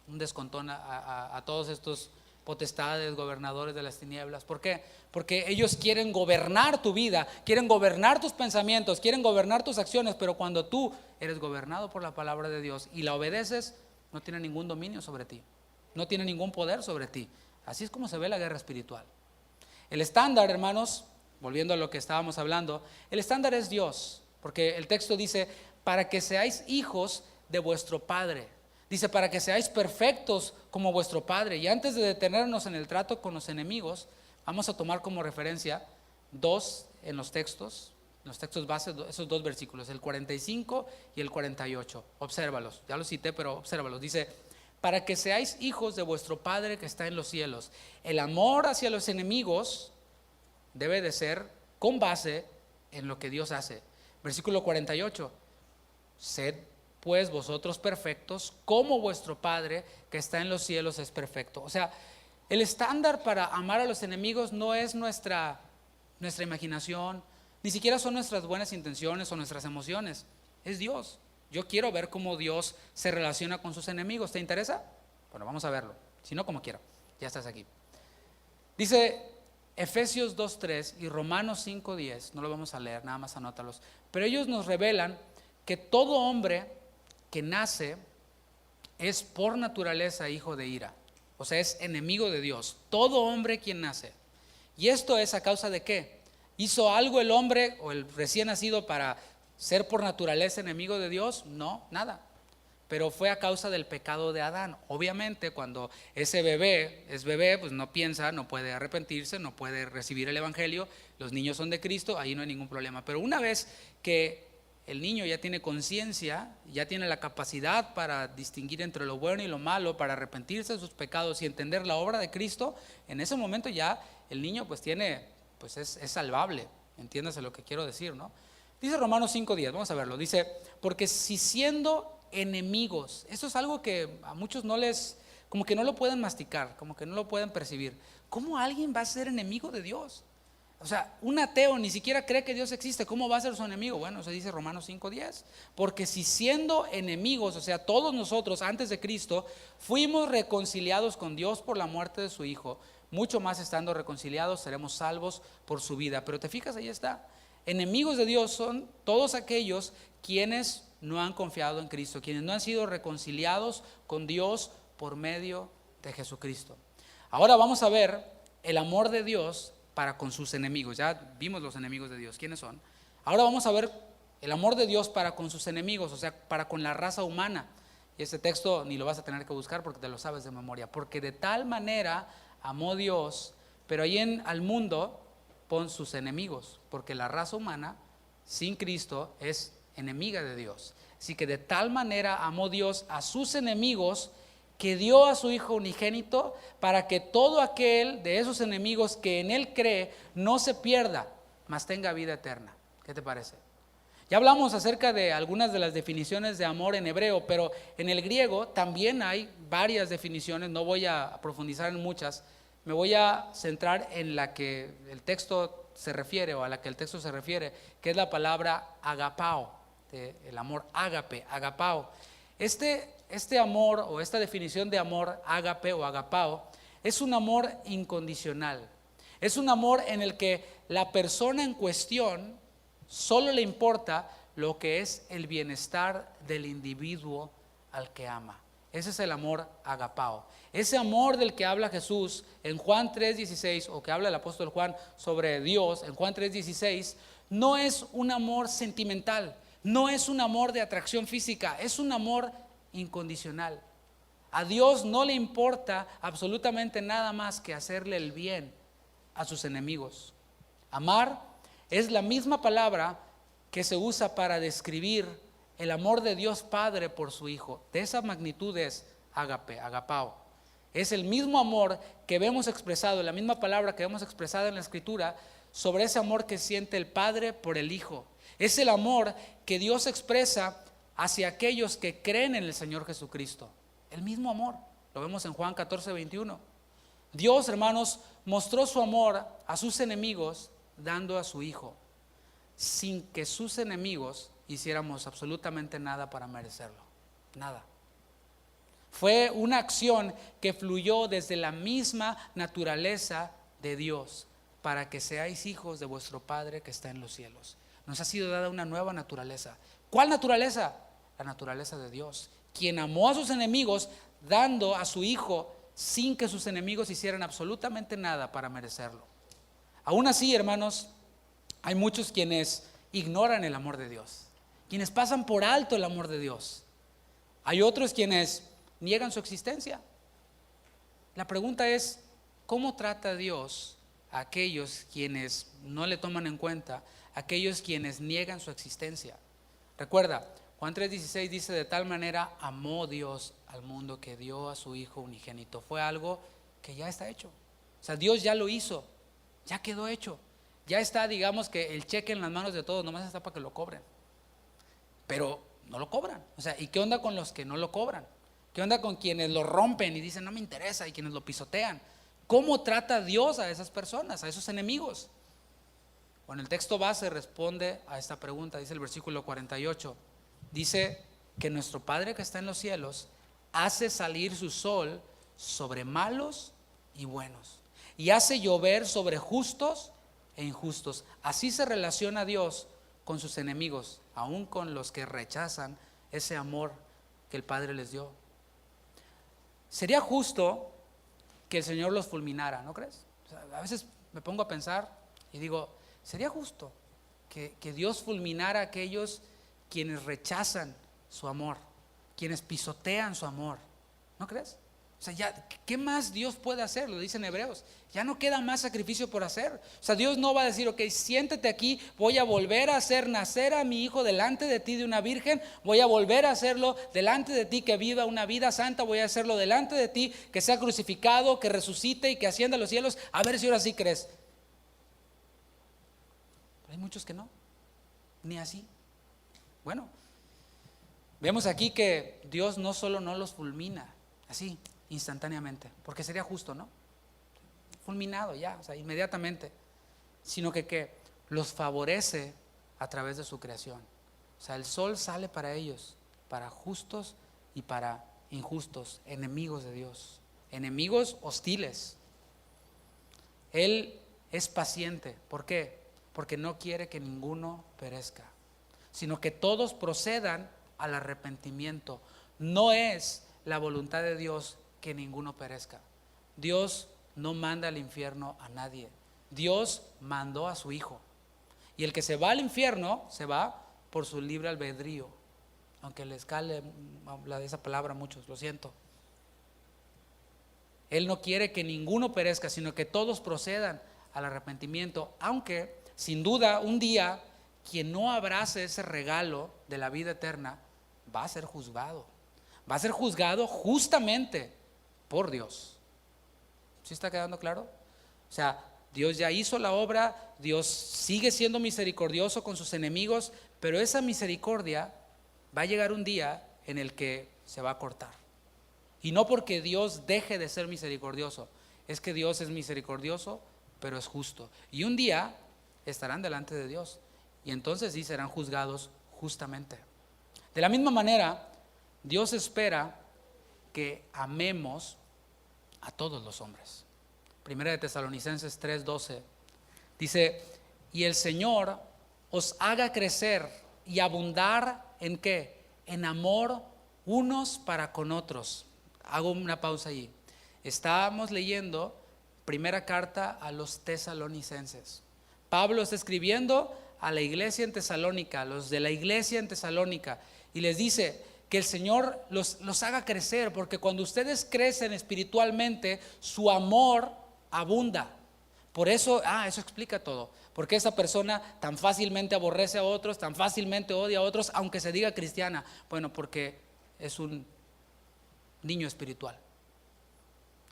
descontón a todos estos potestades, gobernadores de las tinieblas. ¿Por qué? Porque ellos quieren gobernar tu vida, quieren gobernar tus pensamientos, quieren gobernar tus acciones, pero cuando tú eres gobernado por la palabra de Dios y la obedeces, no tiene ningún dominio sobre ti, no tiene ningún poder sobre ti. Así es como se ve la guerra espiritual. El estándar, hermanos, volviendo a lo que estábamos hablando, el estándar es Dios, porque el texto dice, para que seáis hijos de vuestro Padre. Dice, para que seáis perfectos como vuestro Padre. Y antes de detenernos en el trato con los enemigos, vamos a tomar como referencia dos en los textos base, esos dos versículos, el 45 y el 48. Obsérvalos, ya los cité, pero obsérvalos. Dice, para que seáis hijos de vuestro Padre que está en los cielos. El amor hacia los enemigos debe de ser con base en lo que Dios hace. Versículo 48. Sed pues vosotros perfectos como vuestro Padre que está en los cielos es perfecto. O sea, el estándar para amar a los enemigos no es nuestra imaginación, ni siquiera son nuestras buenas intenciones o nuestras emociones, es Dios. Yo quiero ver cómo Dios se relaciona con sus enemigos. ¿Te interesa? Bueno, vamos a verlo. Si no, como quiera, ya estás aquí. Dice Efesios 2:3 y Romanos 5:10, no lo vamos a leer, nada más anótalos, pero ellos nos revelan que todo hombre que nace es por naturaleza hijo de ira, o sea, es enemigo de Dios, todo hombre quien nace. ¿Y esto es a causa de qué? ¿Hizo algo el hombre o el recién nacido para ser por naturaleza enemigo de Dios? No, nada. Pero fue a causa del pecado de Adán. Obviamente cuando ese bebé es bebé, pues no piensa, no puede arrepentirse, no puede recibir el evangelio. Los niños son de Cristo, ahí no hay ningún problema. Pero una vez que el niño ya tiene conciencia, ya tiene la capacidad para distinguir entre lo bueno y lo malo, para arrepentirse de sus pecados y entender la obra de Cristo, en ese momento ya el niño pues es salvable. Entiéndase lo que quiero decir, ¿no? Dice Romanos 5:10, vamos a verlo. Dice, porque si siendo enemigos, eso es algo que a muchos como que no lo pueden masticar, como que no lo pueden percibir. ¿Cómo alguien va a ser enemigo de Dios? O sea, un ateo ni siquiera cree que Dios existe. ¿Cómo va a ser su enemigo? Bueno, se dice Romanos 5:10. Porque si siendo enemigos, o sea, todos nosotros antes de Cristo, fuimos reconciliados con Dios por la muerte de su Hijo, mucho más estando reconciliados seremos salvos por su vida. Pero te fijas, ahí está. Enemigos de Dios son todos aquellos quienes no han confiado en Cristo, quienes no han sido reconciliados con Dios por medio de Jesucristo. Ahora vamos a ver el amor de Dios para con sus enemigos. Ya vimos los enemigos de Dios, ¿quiénes son? Ahora vamos a ver el amor de Dios para con sus enemigos, o sea, para con la raza humana. Y este texto ni lo vas a tener que buscar porque te lo sabes de memoria. Porque de tal manera amó Dios, pero ahí al mundo pon sus enemigos, porque la raza humana sin Cristo es enemiga de Dios. Así que de tal manera amó Dios a sus enemigos que dio a su Hijo unigénito para que todo aquel de esos enemigos que en Él cree no se pierda, mas tenga vida eterna. ¿Qué te parece? Ya hablamos acerca de algunas de las definiciones de amor en hebreo, pero en el griego también hay varias definiciones, no voy a profundizar en muchas, me voy a centrar en la que el texto se refiere o a la que el texto se refiere, que es la palabra agapao, el amor ágape, agapao. Este amor o esta definición de amor ágape o agapao es un amor incondicional, es un amor en el que la persona en cuestión solo le importa lo que es el bienestar del individuo al que ama. Ese es el amor agapao. Ese amor del que habla Jesús en Juan 3:16 o que habla el apóstol Juan sobre Dios en Juan 3:16 no es un amor sentimental, No es un amor de atracción física, es un amor incondicional. A Dios no le importa absolutamente nada más que hacerle el bien a sus enemigos. Amar es la misma palabra que se usa para describir el amor de Dios Padre por su Hijo. De esa magnitud es ágape, agapao. Es el mismo amor que vemos expresado, la misma palabra que vemos expresada en la Escritura sobre ese amor que siente el Padre por el Hijo. Es el amor que Dios expresa hacia aquellos que creen en el Señor Jesucristo. El mismo amor, lo vemos en Juan 14:21. Dios, hermanos, mostró su amor a sus enemigos dando a su Hijo, sin que sus enemigos hiciéramos absolutamente nada para merecerlo. Nada. Fue una acción que fluyó desde la misma naturaleza de Dios, para que seáis hijos de vuestro Padre que está en los cielos. Nos ha sido dada una nueva naturaleza. ¿Cuál naturaleza? La naturaleza de Dios, quien amó a sus enemigos dando a su Hijo sin que sus enemigos hicieran absolutamente nada para merecerlo. Aún así, hermanos, hay muchos quienes ignoran el amor de Dios, quienes pasan por alto el amor de Dios. Hay otros quienes niegan su existencia. La pregunta es, ¿cómo trata Dios a aquellos quienes no le toman en cuenta, a aquellos quienes niegan su existencia? Recuerda, Juan 3:16 dice: de tal manera amó Dios al mundo que dio a su Hijo unigénito. Fue algo que ya está hecho. O sea, Dios ya lo hizo, ya quedó hecho. Ya está, digamos que el cheque en las manos de todos, nomás está para que lo cobren. Pero no lo cobran. O sea, ¿y qué onda con los que no lo cobran? ¿Qué onda con quienes lo rompen y dicen no me interesa, y quienes lo pisotean? ¿Cómo trata Dios a esas personas, a esos enemigos? Bueno, el texto base responde a esta pregunta. Dice el versículo 48. Dice que nuestro Padre que está en los cielos hace salir su sol sobre malos y buenos, y hace llover sobre justos e injustos. Así se relaciona Dios con sus enemigos, aún con los que rechazan ese amor que el Padre les dio. Sería justo que el Señor los fulminara, ¿no crees? O sea, a veces me pongo a pensar y digo, sería justo que Dios fulminara a aquellos quienes rechazan su amor, quienes pisotean su amor, ¿no crees? O sea, ya, ¿qué más Dios puede hacer? Lo dicen Hebreos. Ya no queda más sacrificio por hacer. O sea, Dios no va a decir, ok, siéntete aquí, voy a volver a hacer nacer a mi hijo delante de ti de una virgen, voy a volver a hacerlo delante de ti que viva una vida santa, voy a hacerlo delante de ti que sea crucificado, que resucite y que ascienda a los cielos, a ver si ahora sí crees. Pero hay muchos que no, ni así. Bueno, vemos aquí que Dios no solo no los fulmina así instantáneamente, porque sería justo, ¿no? Fulminado ya, o sea, inmediatamente, sino que los favorece a través de su creación. O sea, el sol sale para ellos, para justos y para injustos, enemigos de Dios, enemigos hostiles. Él es paciente. ¿Por qué? Porque no quiere que ninguno perezca, sino que todos procedan al arrepentimiento. No es la voluntad de Dios que ninguno perezca. Dios no manda al infierno a nadie. Dios mandó a su Hijo. Y el que se va al infierno, se va por su libre albedrío. Aunque les cale habla de esa palabra a muchos, lo siento. Él no quiere que ninguno perezca, sino que todos procedan al arrepentimiento. Aunque, sin duda, un día, quien no abrace ese regalo de la vida eterna, va a ser juzgado. Va a ser juzgado justamente por Dios. ¿Sí está quedando claro? O sea, Dios ya hizo la obra, Dios sigue siendo misericordioso con sus enemigos, pero esa misericordia va a llegar un día en el que se va a cortar. Y no porque Dios deje de ser misericordioso, es que Dios es misericordioso, pero es justo. Y un día estarán delante de Dios, y entonces sí serán juzgados justamente. De la misma manera, Dios espera que amemos a todos los hombres. Primera de Tesalonicenses 3:12 dice: y el Señor os haga crecer y abundar ¿en qué? En amor unos para con otros. Hago una pausa allí. Estábamos leyendo primera carta a los tesalonicenses. Pablo está escribiendo a la iglesia en Tesalónica, a los de la iglesia en Tesalónica, y les dice que el Señor los haga crecer, porque cuando ustedes crecen espiritualmente, su amor abunda. Por eso, eso explica todo. Porque esa persona tan fácilmente aborrece a otros, tan fácilmente odia a otros, aunque se diga cristiana. Bueno, porque es un niño espiritual.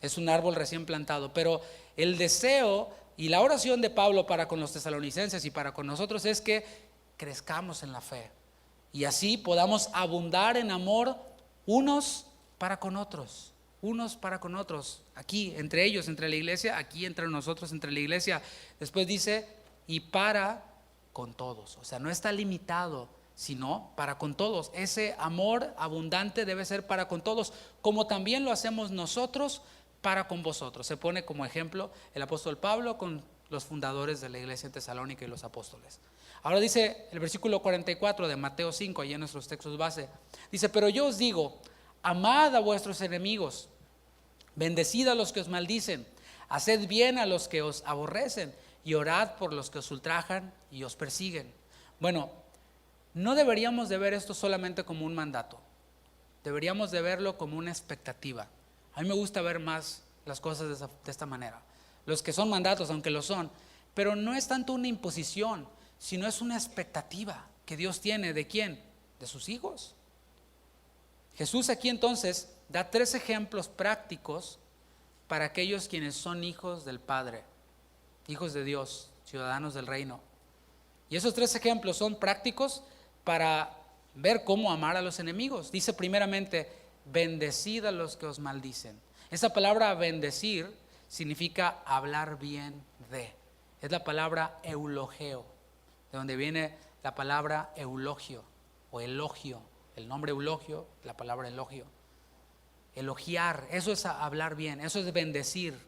Es un árbol recién plantado. Pero el deseo y la oración de Pablo para con los tesalonicenses y para con nosotros es que crezcamos en la fe. Y así podamos abundar en amor unos para con otros. Unos para con otros. Aquí, entre ellos, entre la iglesia. Aquí, entre nosotros, entre la iglesia. Después dice, y para con todos. O sea, no está limitado, sino para con todos. Ese amor abundante debe ser para con todos, como también lo hacemos nosotros para con vosotros. Se pone como ejemplo el apóstol Pablo con los fundadores de la iglesia en Tesalónica y los apóstoles. Ahora dice el versículo 44 de Mateo 5, allí en nuestros textos base. Dice, pero yo os digo, amad a vuestros enemigos, bendecid a los que os maldicen, haced bien a los que os aborrecen y orad por los que os ultrajan y os persiguen. Bueno, no deberíamos de ver esto solamente como un mandato, deberíamos de verlo como una expectativa. A mí me gusta ver más las cosas de esta manera. Los que son mandatos, aunque lo son, pero no es tanto una imposición, sino es una expectativa que Dios tiene. ¿De quién? De sus hijos. Jesús aquí entonces da 3 ejemplos prácticos para aquellos quienes son hijos del Padre, hijos de Dios, ciudadanos del reino. Y esos 3 ejemplos son prácticos para ver cómo amar a los enemigos. Dice primeramente, bendecid a los que os maldicen. Esa palabra bendecir significa hablar bien de. Es la palabra eulogeo, de donde viene la palabra eulogio o elogio. El nombre eulogio, la palabra elogio. Elogiar, eso es hablar bien, eso es bendecir.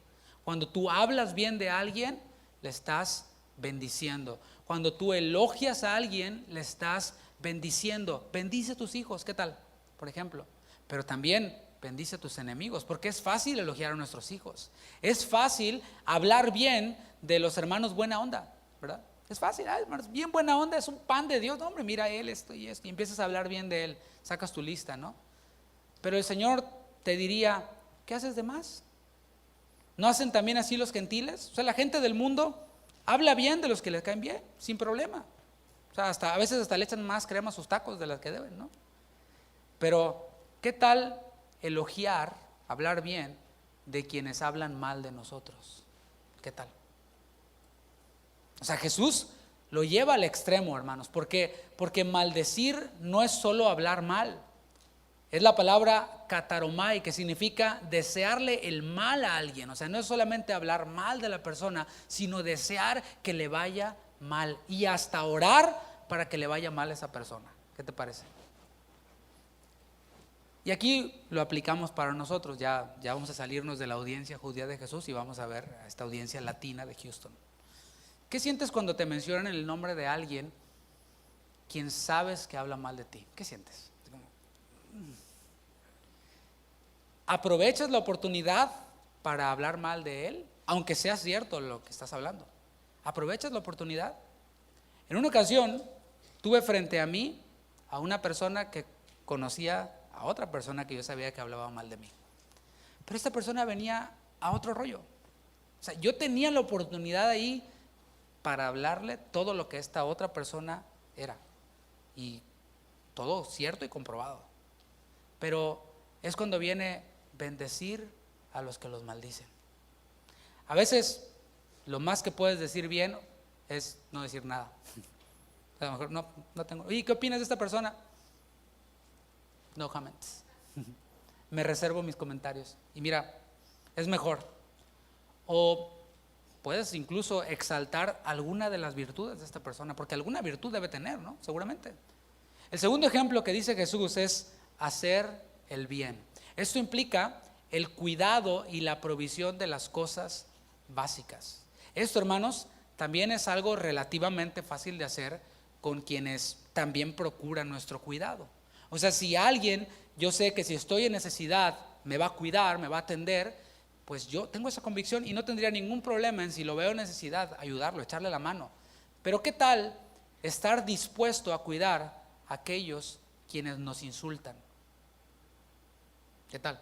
Cuando tú hablas bien de alguien, le estás bendiciendo. Cuando tú elogias a alguien, le estás bendiciendo. Bendice a tus hijos, ¿qué tal? Por ejemplo. Pero también bendice a tus enemigos, porque es fácil elogiar a nuestros hijos. Es fácil hablar bien de los hermanos buena onda, ¿verdad? Es fácil, hermanos, bien buena onda, es un pan de Dios. No, hombre, mira él, esto y esto, y empiezas a hablar bien de él, sacas tu lista, ¿no? Pero el Señor te diría, ¿qué haces de más? ¿No hacen también así los gentiles? O sea, la gente del mundo habla bien de los que les caen bien, sin problema. O sea, a veces hasta le echan más crema a sus tacos de las que deben, ¿no? Pero, ¿qué tal elogiar, hablar bien de quienes hablan mal de nosotros? ¿Qué tal? O sea, Jesús lo lleva al extremo, hermanos, porque maldecir no es solo hablar mal. Es la palabra kataromai, que significa desearle el mal a alguien. O sea, no es solamente hablar mal de la persona, sino desear que le vaya mal y hasta orar para que le vaya mal a esa persona. ¿Qué te parece? Y aquí lo aplicamos para nosotros. Ya vamos a salirnos de la audiencia judía de Jesús y vamos a ver a esta audiencia latina de Houston. ¿Qué sientes cuando te mencionan el nombre de alguien quien sabes que habla mal de ti? ¿Qué sientes? ¿Aprovechas la oportunidad para hablar mal de él? Aunque sea cierto lo que estás hablando. ¿Aprovechas la oportunidad? En una ocasión tuve frente a mí a una persona que conocía a otra persona que yo sabía que hablaba mal de mí. Pero esta persona venía a otro rollo. O sea, yo tenía la oportunidad ahí para hablarle todo lo que esta otra persona era. Y todo cierto y comprobado. Pero es cuando viene bendecir a los que los maldicen. A veces lo más que puedes decir bien es no decir nada. A lo mejor no tengo. ¿Y qué opinas de esta persona? No comments. Me reservo mis comentarios. Y mira, es mejor. O puedes incluso exaltar alguna de las virtudes de esta persona, porque alguna virtud debe tener, ¿no? Seguramente. El segundo ejemplo que dice Jesús es hacer el bien. Esto implica el cuidado y la provisión de las cosas básicas. Esto, hermanos, también es algo relativamente fácil de hacer con quienes también procuran nuestro cuidado. O sea, si alguien, yo sé que si estoy en necesidad, me va a cuidar, me va a atender, pues yo tengo esa convicción y no tendría ningún problema en, si lo veo en necesidad, ayudarlo, echarle la mano. Pero ¿qué tal estar dispuesto a cuidar a aquellos quienes nos insultan. ¿Qué tal?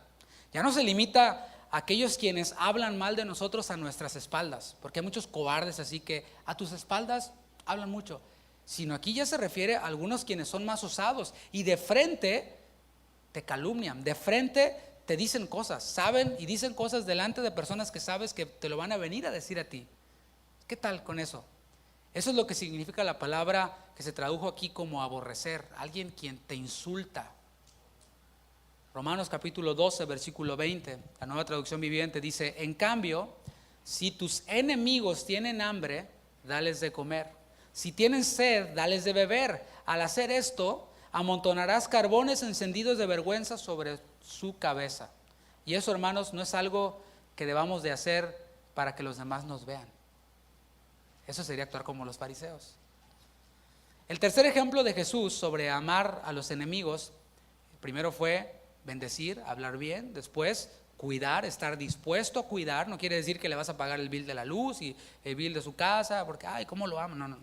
Ya no se limita a aquellos quienes hablan mal de nosotros a nuestras espaldas, porque hay muchos cobardes así que a tus espaldas hablan mucho, sino aquí ya se refiere a algunos quienes son más osados y de frente te calumnian, de frente te dicen cosas, saben y dicen cosas delante de personas que sabes que te lo van a venir a decir a ti. ¿Qué tal con eso? Eso es lo que significa la palabra que se tradujo aquí como aborrecer, alguien quien te insulta. Romanos capítulo 12, versículo 20, la Nueva Traducción Viviente dice: en cambio, si tus enemigos tienen hambre, dales de comer. Si tienen sed, dales de beber. Al hacer esto, amontonarás carbones encendidos de vergüenza sobre su cabeza. Y eso, hermanos, no es algo que debamos de hacer para que los demás nos vean. Eso sería actuar como los fariseos. El tercer ejemplo de Jesús sobre amar a los enemigos, primero fue bendecir, hablar bien, después cuidar, estar dispuesto a cuidar. No quiere decir que le vas a pagar el bill de la luz y el bill de su casa, porque, ay, ¿cómo lo amo? No.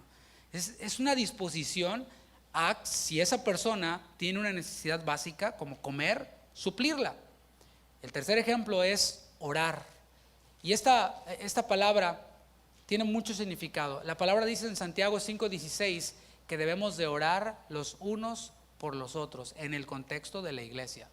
Es una disposición a, si esa persona tiene una necesidad básica como comer, suplirla. El tercer ejemplo es orar. Y esta palabra tiene mucho significado. La palabra dice en Santiago 5:16 que debemos de orar los unos por los otros en el contexto de la iglesia.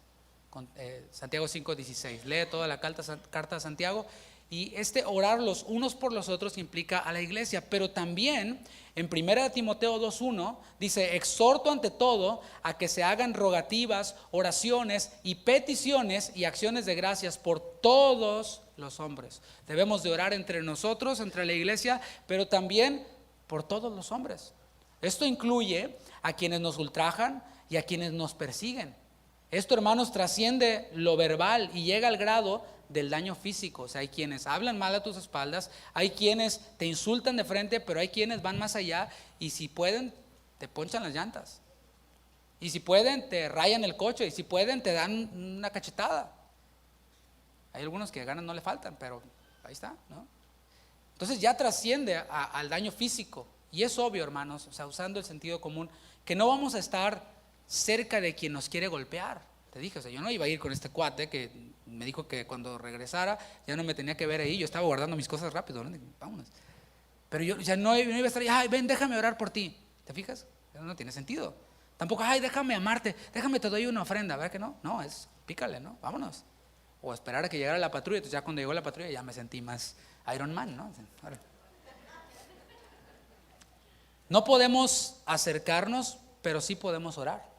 Santiago 5:16, lee toda la carta de Santiago, y orar los unos por los otros implica a la iglesia, pero también en 1 Timoteo 2:1 dice: exhorto ante todo a que se hagan rogativas, oraciones y peticiones y acciones de gracias por todos los hombres. Debemos de orar entre nosotros, entre la iglesia, pero también por todos los hombres. Esto incluye a quienes nos ultrajan y a quienes nos persiguen. Esto, hermanos, trasciende lo verbal y llega al grado del daño físico. O sea, hay quienes hablan mal a tus espaldas, hay quienes te insultan de frente, pero hay quienes van más allá y si pueden te ponchan las llantas, y si pueden te rayan el coche, y si pueden te dan una cachetada. Hay algunos que ganas no le faltan, pero ahí está, ¿no? Entonces ya trasciende al daño físico. Y es obvio, hermanos, o sea, usando el sentido común, que no vamos a estar cerca de quien nos quiere golpear. Te dije, o sea, yo no iba a ir con este cuate que me dijo que cuando regresara ya no me tenía que ver ahí. Yo estaba guardando mis cosas rápido, ¿no? Vámonos. Pero yo ya no iba a estar ahí, ay, ven, déjame orar por ti. ¿Te fijas? Eso no tiene sentido. Tampoco, ay, déjame amarte, déjame te doy una ofrenda. ¿Verdad que no? No, es pícale, ¿no? Vámonos. O esperar a que llegara la patrulla. Entonces ya cuando llegó la patrulla ya me sentí más Iron Man, ¿no? Ahora, no podemos acercarnos, pero sí podemos orar.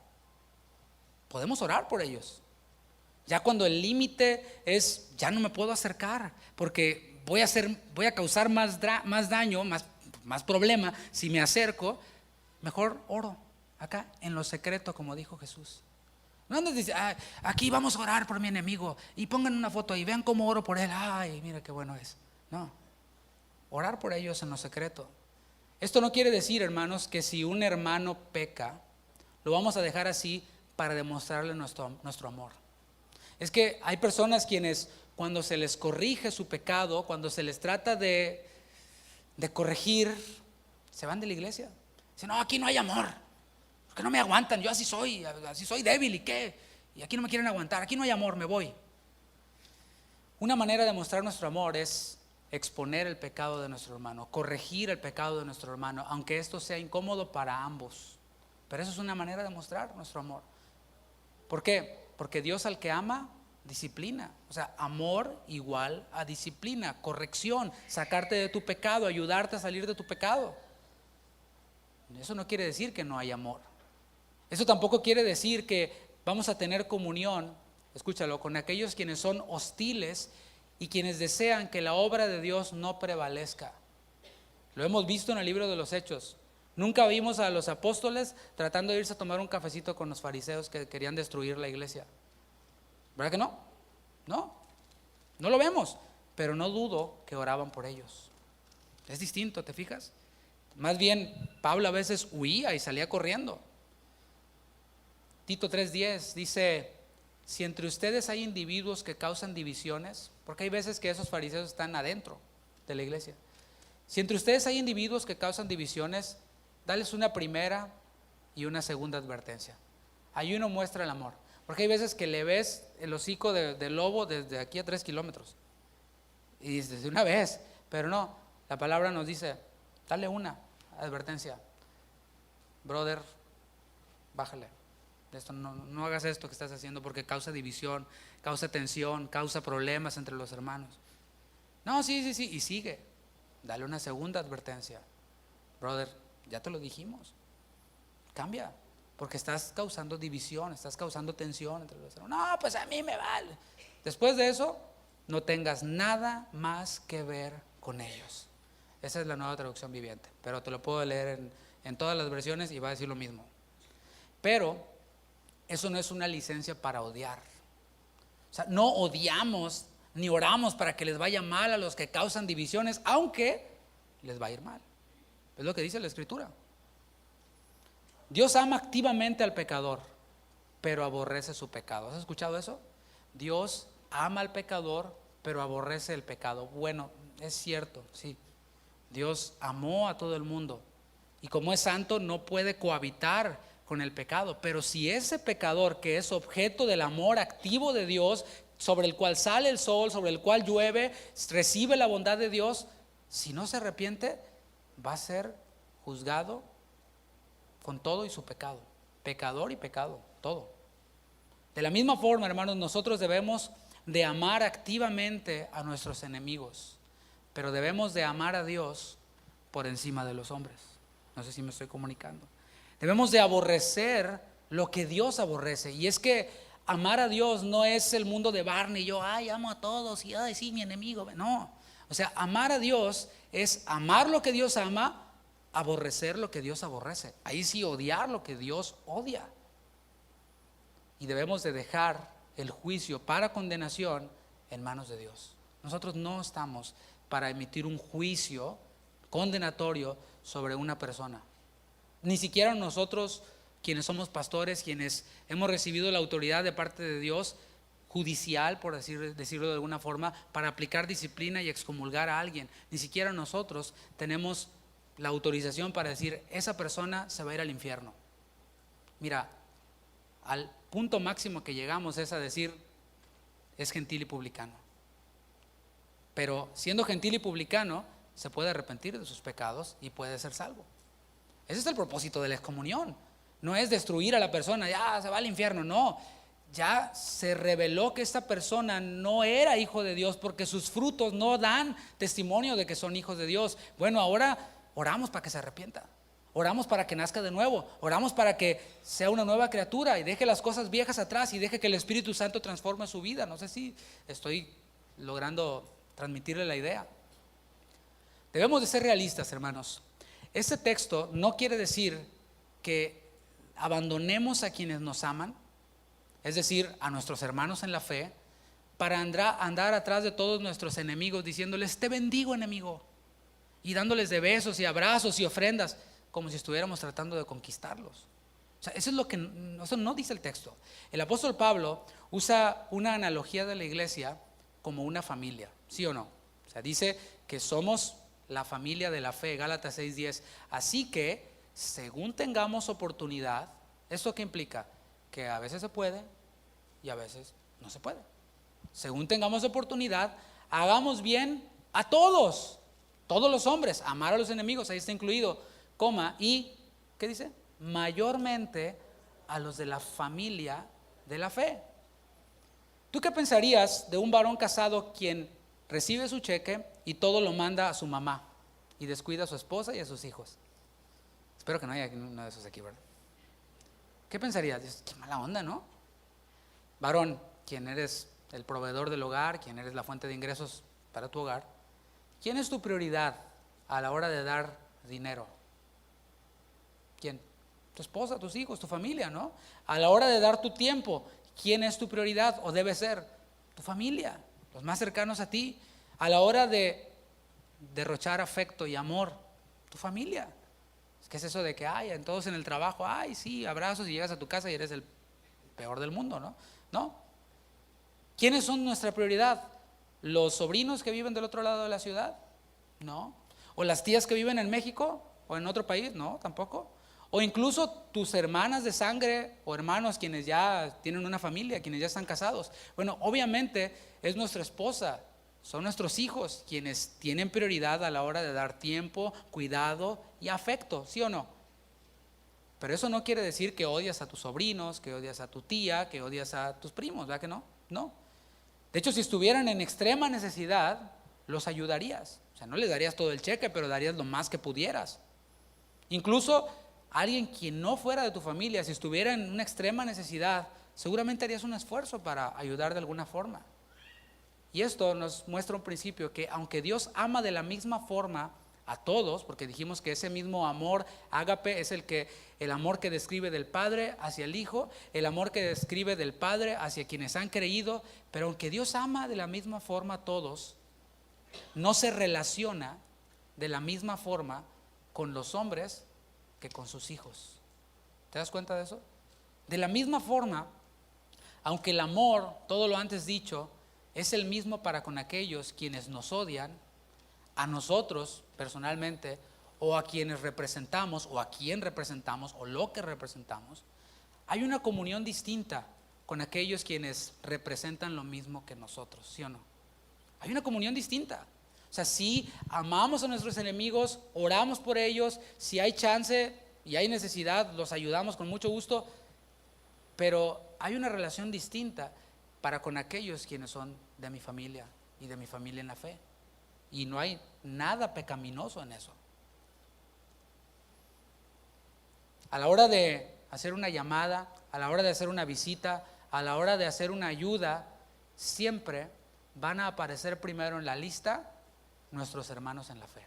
Podemos orar por ellos. Ya cuando el límite es, ya no me puedo acercar porque voy a causar más daño, más problema si me acerco, mejor oro acá en lo secreto, como dijo Jesús. No andes diciendo, aquí vamos a orar por mi enemigo y pongan una foto y vean cómo oro por él, ay, mira qué bueno es. No, orar por ellos en lo secreto. Esto no quiere decir, hermanos, que si un hermano peca, lo vamos a dejar así para demostrarle nuestro amor. Es que hay personas quienes, cuando se les corrige su pecado, cuando se les trata de corregir, se van de la iglesia. Dicen, no, aquí no hay amor, porque no me aguantan, yo así soy débil, ¿y qué? Y aquí no me quieren aguantar, aquí no hay amor, me voy. Una manera de mostrar nuestro amor es exponer el pecado de nuestro hermano, corregir el pecado de nuestro hermano, aunque esto sea incómodo para ambos. Pero eso es una manera de mostrar nuestro amor. ¿Por qué? Porque Dios al que ama, disciplina. O sea, amor igual a disciplina, corrección, sacarte de tu pecado, ayudarte a salir de tu pecado. Eso no quiere decir que no hay amor. Eso tampoco quiere decir que vamos a tener comunión, escúchalo, con aquellos quienes son hostiles y quienes desean que la obra de Dios no prevalezca. Lo hemos visto en el libro de los Hechos. Nunca vimos a los apóstoles tratando de irse a tomar un cafecito con los fariseos que querían destruir la iglesia. ¿Verdad que no? No lo vemos, pero no dudo que oraban por ellos. Es distinto, ¿te fijas? Más bien, Pablo a veces huía y salía corriendo. Tito 3:10 dice, si entre ustedes hay individuos que causan divisiones, porque hay veces que esos fariseos están adentro de la iglesia. Si entre ustedes hay individuos que causan divisiones, dales una primera y una segunda advertencia. Ahí uno muestra el amor. Porque hay veces que le ves el hocico del lobo desde aquí a 3 kilómetros. Y dices, de una vez. Pero no, la palabra nos dice, dale una advertencia. Brother, bájale. Esto, no hagas esto que estás haciendo porque causa división, causa tensión, causa problemas entre los hermanos. No, sí, y sigue. Dale una segunda advertencia. Brother, ya te lo dijimos. Cambia, porque estás causando división, estás causando tensión entre los hermanos. No, pues a mí me vale. Después de eso, no tengas nada más que ver con ellos. Esa es la Nueva Traducción Viviente, pero te lo puedo leer en todas las versiones y va a decir lo mismo. Pero eso no es una licencia para odiar. O sea, no odiamos ni oramos para que les vaya mal a los que causan divisiones, aunque les va a ir mal. Es lo que dice la Escritura. Dios ama activamente al pecador, pero aborrece su pecado. ¿Has escuchado eso? Dios ama al pecador, pero aborrece el pecado. Bueno, es cierto, sí. Dios amó a todo el mundo y como es santo no puede cohabitar con el pecado. Pero si ese pecador que es objeto del amor activo de Dios, sobre el cual sale el sol, sobre el cual llueve, recibe la bondad de Dios, si no se arrepiente, va a ser juzgado con todo y su pecado. Pecador y pecado, todo. De la misma forma, hermanos, nosotros debemos de amar activamente a nuestros enemigos, pero debemos de amar a Dios por encima de los hombres. No sé si me estoy comunicando. Debemos de aborrecer lo que Dios aborrece. Y es que amar a Dios no es el mundo de Barney. Yo, amo a todos y, sí, mi enemigo. No. O sea, amar a Dios es amar lo que Dios ama, aborrecer lo que Dios aborrece. Ahí sí, odiar lo que Dios odia. Y debemos de dejar el juicio para condenación en manos de Dios. Nosotros no estamos para emitir un juicio condenatorio sobre una persona. Ni siquiera nosotros, quienes somos pastores, quienes hemos recibido la autoridad de parte de Dios judicial, por decirlo de alguna forma, para aplicar disciplina y excomulgar a alguien. Ni siquiera nosotros tenemos la autorización para decir, esa persona se va a ir al infierno. Mira, al punto máximo que llegamos es a decir, es gentil y publicano. Pero siendo gentil y publicano, se puede arrepentir de sus pecados y puede ser salvo. Ese es el propósito de la excomunión. No es destruir a la persona, ya se va al infierno, no. Ya se reveló que esta persona no era hijo de Dios porque sus frutos no dan testimonio de que son hijos de Dios. Bueno, ahora oramos para que se arrepienta. Oramos para que nazca de nuevo. Oramos para que sea una nueva criatura y deje las cosas viejas atrás y deje que el Espíritu Santo transforme su vida. No sé si estoy logrando transmitirle la idea. Debemos de ser realistas, hermanos. Este texto no quiere decir que abandonemos a quienes nos aman, es decir, a nuestros hermanos en la fe, para andar atrás de todos nuestros enemigos diciéndoles, te bendigo, enemigo, y dándoles de besos y abrazos y ofrendas, como si estuviéramos tratando de conquistarlos. O sea, eso no dice el texto. El apóstol Pablo usa una analogía de la iglesia como una familia, ¿sí o no? O sea, dice que somos la familia de la fe, Gálatas 6:10. Así que, según tengamos oportunidad, ¿esto qué implica? Que a veces se puede y a veces no se puede. Según tengamos oportunidad, hagamos bien a todos los hombres, amar a los enemigos, ahí está incluido, y, ¿qué dice? Mayormente a los de la familia de la fe. ¿Tú qué pensarías de un varón casado quien recibe su cheque y todo lo manda a su mamá y descuida a su esposa y a sus hijos? Espero que no haya uno de esos aquí, ¿verdad? ¿Qué pensarías? Dios, qué mala onda, ¿no? Varón, quien eres el proveedor del hogar, quien eres la fuente de ingresos para tu hogar, ¿quién es tu prioridad a la hora de dar dinero? ¿Quién? Tu esposa, tus hijos, tu familia, ¿no? A la hora de dar tu tiempo, ¿quién es tu prioridad o debe ser? Tu familia, los más cercanos a ti. A la hora de derrochar afecto y amor, tu familia. ¿Qué es eso de que, todos en el trabajo, sí, abrazos y llegas a tu casa y eres el peor del mundo, ¿no? No. ¿Quiénes son nuestra prioridad? ¿Los sobrinos que viven del otro lado de la ciudad? No. ¿O las tías que viven en México? o en otro país, no, tampoco. O incluso tus hermanas de sangre o hermanos quienes ya tienen una familia, quienes ya están casados. Bueno, obviamente es nuestra esposa, son nuestros hijos quienes tienen prioridad a la hora de dar tiempo, cuidado y afecto, ¿sí o no? Pero eso no quiere decir que odias a tus sobrinos, que odias a tu tía, que odias a tus primos, ¿verdad que no? No. De hecho, si estuvieran en extrema necesidad, los ayudarías. O sea, no les darías todo el cheque, pero darías lo más que pudieras. Incluso alguien quien no fuera de tu familia, si estuviera en una extrema necesidad, seguramente harías un esfuerzo para ayudar de alguna forma. Y esto nos muestra un principio que aunque Dios ama de la misma forma a todos, porque dijimos que ese mismo amor ágape es el amor que describe del Padre hacia el Hijo, el amor que describe del Padre hacia quienes han creído, pero aunque Dios ama de la misma forma a todos, no se relaciona de la misma forma con los hombres que con sus hijos. ¿Te das cuenta de eso? De la misma forma, aunque el amor, todo lo antes dicho, es el mismo para con aquellos quienes nos odian, a nosotros personalmente, o a quienes representamos, o a quien representamos, o lo que representamos, hay una comunión distinta con aquellos quienes representan lo mismo que nosotros, ¿sí o no? Hay una comunión distinta. O sea, si amamos a nuestros enemigos, oramos por ellos, si hay chance y hay necesidad, los ayudamos con mucho gusto, pero hay una relación distinta para con aquellos quienes son de mi familia y de mi familia en la fe. Y no hay nada pecaminoso en eso. A la hora de hacer una llamada, a la hora de hacer una visita, a la hora de hacer una ayuda, siempre van a aparecer primero en la lista nuestros hermanos en la fe.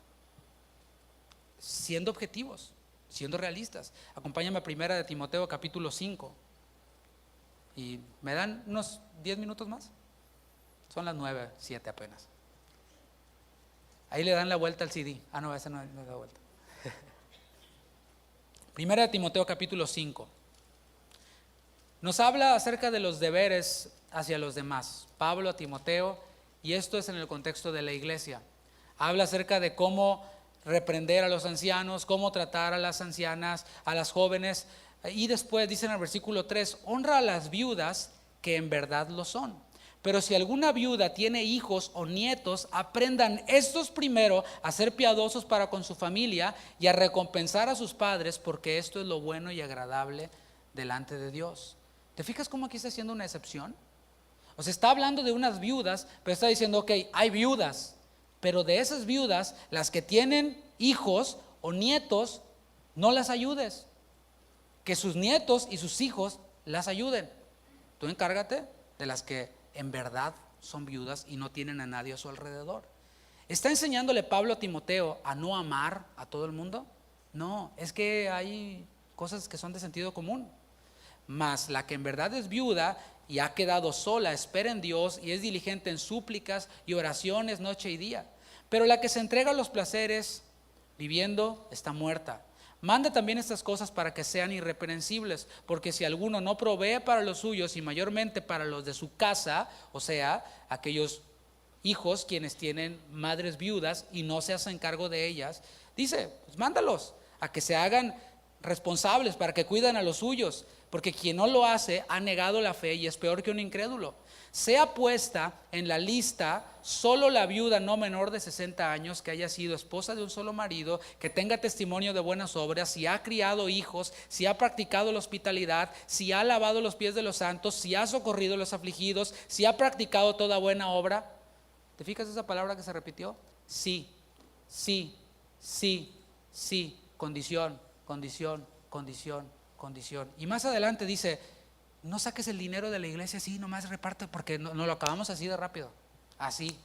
Siendo objetivos, siendo realistas. Acompáñame a 1 de Timoteo capítulo 5. ¿Y me dan unos 10 minutos más? Son las 9:07 apenas. Ahí le dan la vuelta al CD. Ah, no, ese no le da vuelta. 1 de Timoteo capítulo 5. Nos habla acerca de los deberes hacia los demás. Pablo a Timoteo, y esto es en el contexto de la iglesia. Habla acerca de cómo reprender a los ancianos, cómo tratar a las ancianas, a las jóvenes. Y después dice en el versículo 3, honra a las viudas que en verdad lo son. Pero si alguna viuda tiene hijos o nietos, aprendan estos primero a ser piadosos para con su familia y a recompensar a sus padres, porque esto es lo bueno y agradable delante de Dios. ¿Te fijas cómo aquí está haciendo una excepción? O sea, está hablando de unas viudas, pero está diciendo, ok, hay viudas, pero de esas viudas, las que tienen hijos o nietos, no las ayudes. Que sus nietos y sus hijos las ayuden. Tú encárgate de las que en verdad son viudas y no tienen a nadie a su alrededor. ¿Está enseñándole Pablo a Timoteo a no amar a todo el mundo? No, es que hay cosas que son de sentido común. Mas la que en verdad es viuda y ha quedado sola, espera en Dios y es diligente en súplicas y oraciones noche y día. Pero la que se entrega a los placeres viviendo está muerta. Manda también estas cosas para que sean irreprensibles, porque si alguno no provee para los suyos y mayormente para los de su casa, o sea, aquellos hijos quienes tienen madres viudas y no se hacen cargo de ellas, dice, pues mándalos a que se hagan responsables para que cuiden a los suyos, porque quien no lo hace ha negado la fe y es peor que un incrédulo. Sea puesta en la lista solo la viuda no menor de 60 años que haya sido esposa de un solo marido, que tenga testimonio de buenas obras, si ha criado hijos, si ha practicado la hospitalidad, si ha lavado los pies de los santos, si ha socorrido a los afligidos, si ha practicado toda buena obra. ¿Te fijas esa palabra que se repitió? Sí, sí, sí, sí, condición, condición, condición, condición. Y más adelante dice, no saques el dinero de la iglesia así, nomás reparte, porque no lo acabamos así de rápido. Así.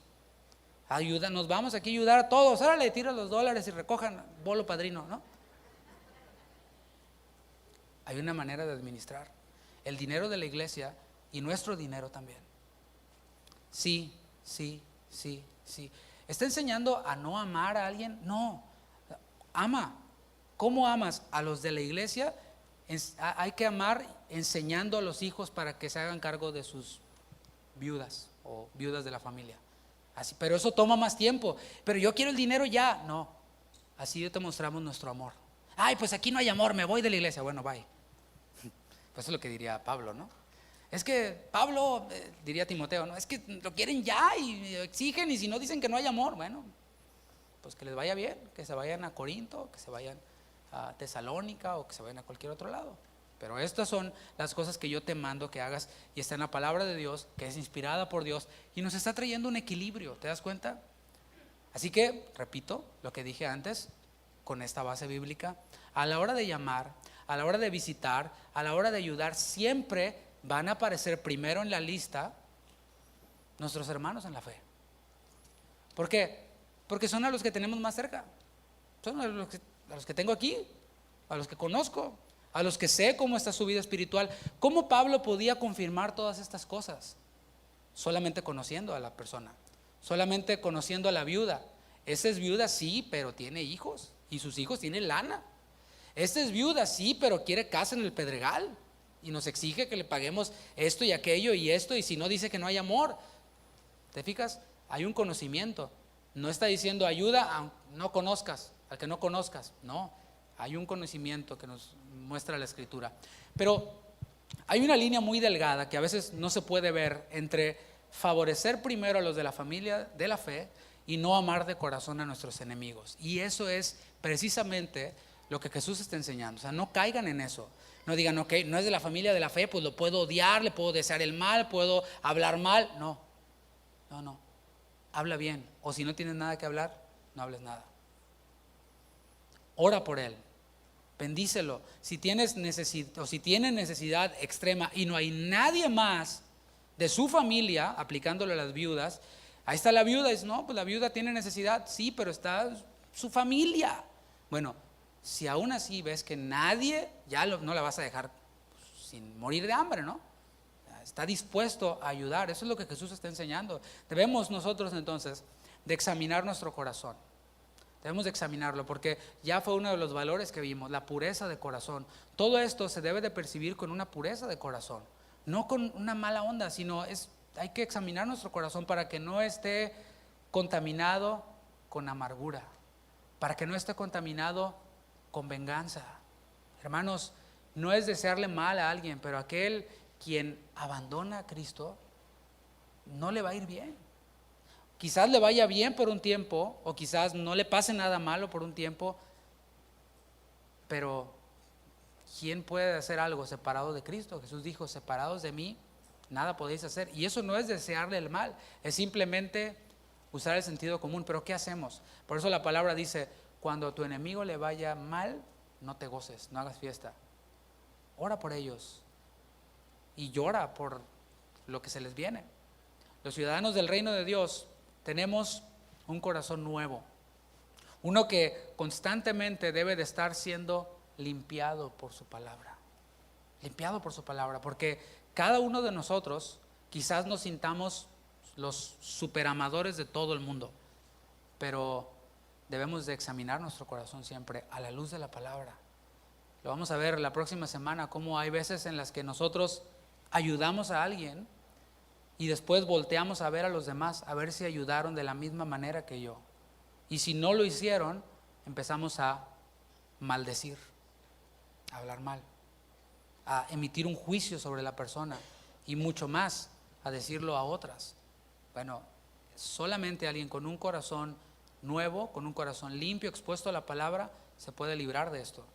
Ayuda, nos vamos aquí a ayudar a todos. Ahora le tiran los dólares y recojan bolo padrino, ¿no? Hay una manera de administrar el dinero de la iglesia y nuestro dinero también. Sí, sí, sí, sí. ¿Está enseñando a no amar a alguien? No. Ama. ¿Cómo amas a los de la iglesia? Hay que amar enseñando a los hijos para que se hagan cargo de sus viudas o viudas de la familia. Así, pero eso toma más tiempo. Pero yo quiero el dinero ya. No, así te mostramos nuestro amor. Ay, pues aquí no hay amor, me voy de la iglesia. Bueno, bye. Pues eso es lo que diría Pablo, ¿no? Es que Pablo, diría Timoteo, ¿no? Es que lo quieren ya y exigen, y si no dicen que no hay amor, bueno, pues que les vaya bien, que se vayan a Corinto, que se vayan a Tesalónica o que se vayan a cualquier otro lado. Pero estas son las cosas que yo te mando que hagas, y está en la palabra de Dios, que es inspirada por Dios y nos está trayendo un equilibrio, ¿te das cuenta? Así que, repito lo que dije antes, con esta base bíblica, a la hora de llamar, a la hora de visitar, a la hora de ayudar, siempre van a aparecer primero en la lista nuestros hermanos en la fe. ¿Por qué? Porque son a los que tenemos más cerca, son a los que tengo aquí, a los que conozco, a los que sé cómo está su vida espiritual. ¿Cómo Pablo podía confirmar todas estas cosas? Solamente conociendo a la persona, solamente conociendo a la viuda. Esa es viuda, sí, pero tiene hijos, y sus hijos tienen lana. Esta es viuda, sí, pero quiere casa en el Pedregal y nos exige que le paguemos esto y aquello y esto, y si no, dice que no hay amor. ¿Te fijas? Hay un conocimiento. No está diciendo ayuda a no conozcas, al que no conozcas. No, hay un conocimiento que nos muestra la Escritura. Pero hay una línea muy delgada que a veces no se puede ver entre favorecer primero a los de la familia de la fe y no amar de corazón a nuestros enemigos. Y eso es precisamente lo que Jesús está enseñando. O sea, no caigan en eso. No digan, ok, no es de la familia de la fe, pues lo puedo odiar, le puedo desear el mal, puedo hablar mal. No. Habla bien. O si no tienes nada que hablar, no hables nada. Ora por él. Bendícelo. Si tienes necesidad, o si tiene necesidad extrema y no hay nadie más de su familia, aplicándolo a las viudas, ahí está la viuda. Dice, no, pues la viuda tiene necesidad, sí, pero está su familia. Bueno, si aún así ves que nadie, ya no la vas a dejar sin morir de hambre, ¿no? Está dispuesto a ayudar. Eso es lo que Jesús está enseñando. Debemos nosotros entonces de examinar nuestro corazón. Debemos de examinarlo, porque ya fue uno de los valores que vimos, la pureza de corazón. Todo esto se debe de percibir con una pureza de corazón, no con una mala onda, sino hay que examinar nuestro corazón para que no esté contaminado con amargura, para que no esté contaminado con venganza. Hermanos, no es desearle mal a alguien, pero aquel quien abandona a Cristo no le va a ir bien. Quizás le vaya bien por un tiempo, o quizás no le pase nada malo por un tiempo, pero ¿quién puede hacer algo separado de Cristo? Jesús dijo, separados de mí, nada podéis hacer. Y eso no es desearle el mal, es simplemente usar el sentido común. Pero ¿qué hacemos? Por eso la palabra dice, cuando a tu enemigo le vaya mal, no te goces, no hagas fiesta. Ora por ellos y llora por lo que se les viene. Los ciudadanos del reino de Dios tenemos un corazón nuevo, uno que constantemente debe de estar siendo limpiado por su palabra, porque cada uno de nosotros quizás nos sintamos los superamadores de todo el mundo, pero debemos de examinar nuestro corazón siempre a la luz de la palabra. Lo vamos a ver la próxima semana, cómo hay veces en las que nosotros ayudamos a alguien y después volteamos a ver a los demás, a ver si ayudaron de la misma manera que yo. Y si no lo hicieron, empezamos a maldecir, a hablar mal, a emitir un juicio sobre la persona y mucho más, a decirlo a otras. Bueno, solamente alguien con un corazón nuevo, con un corazón limpio, expuesto a la palabra, se puede librar de esto.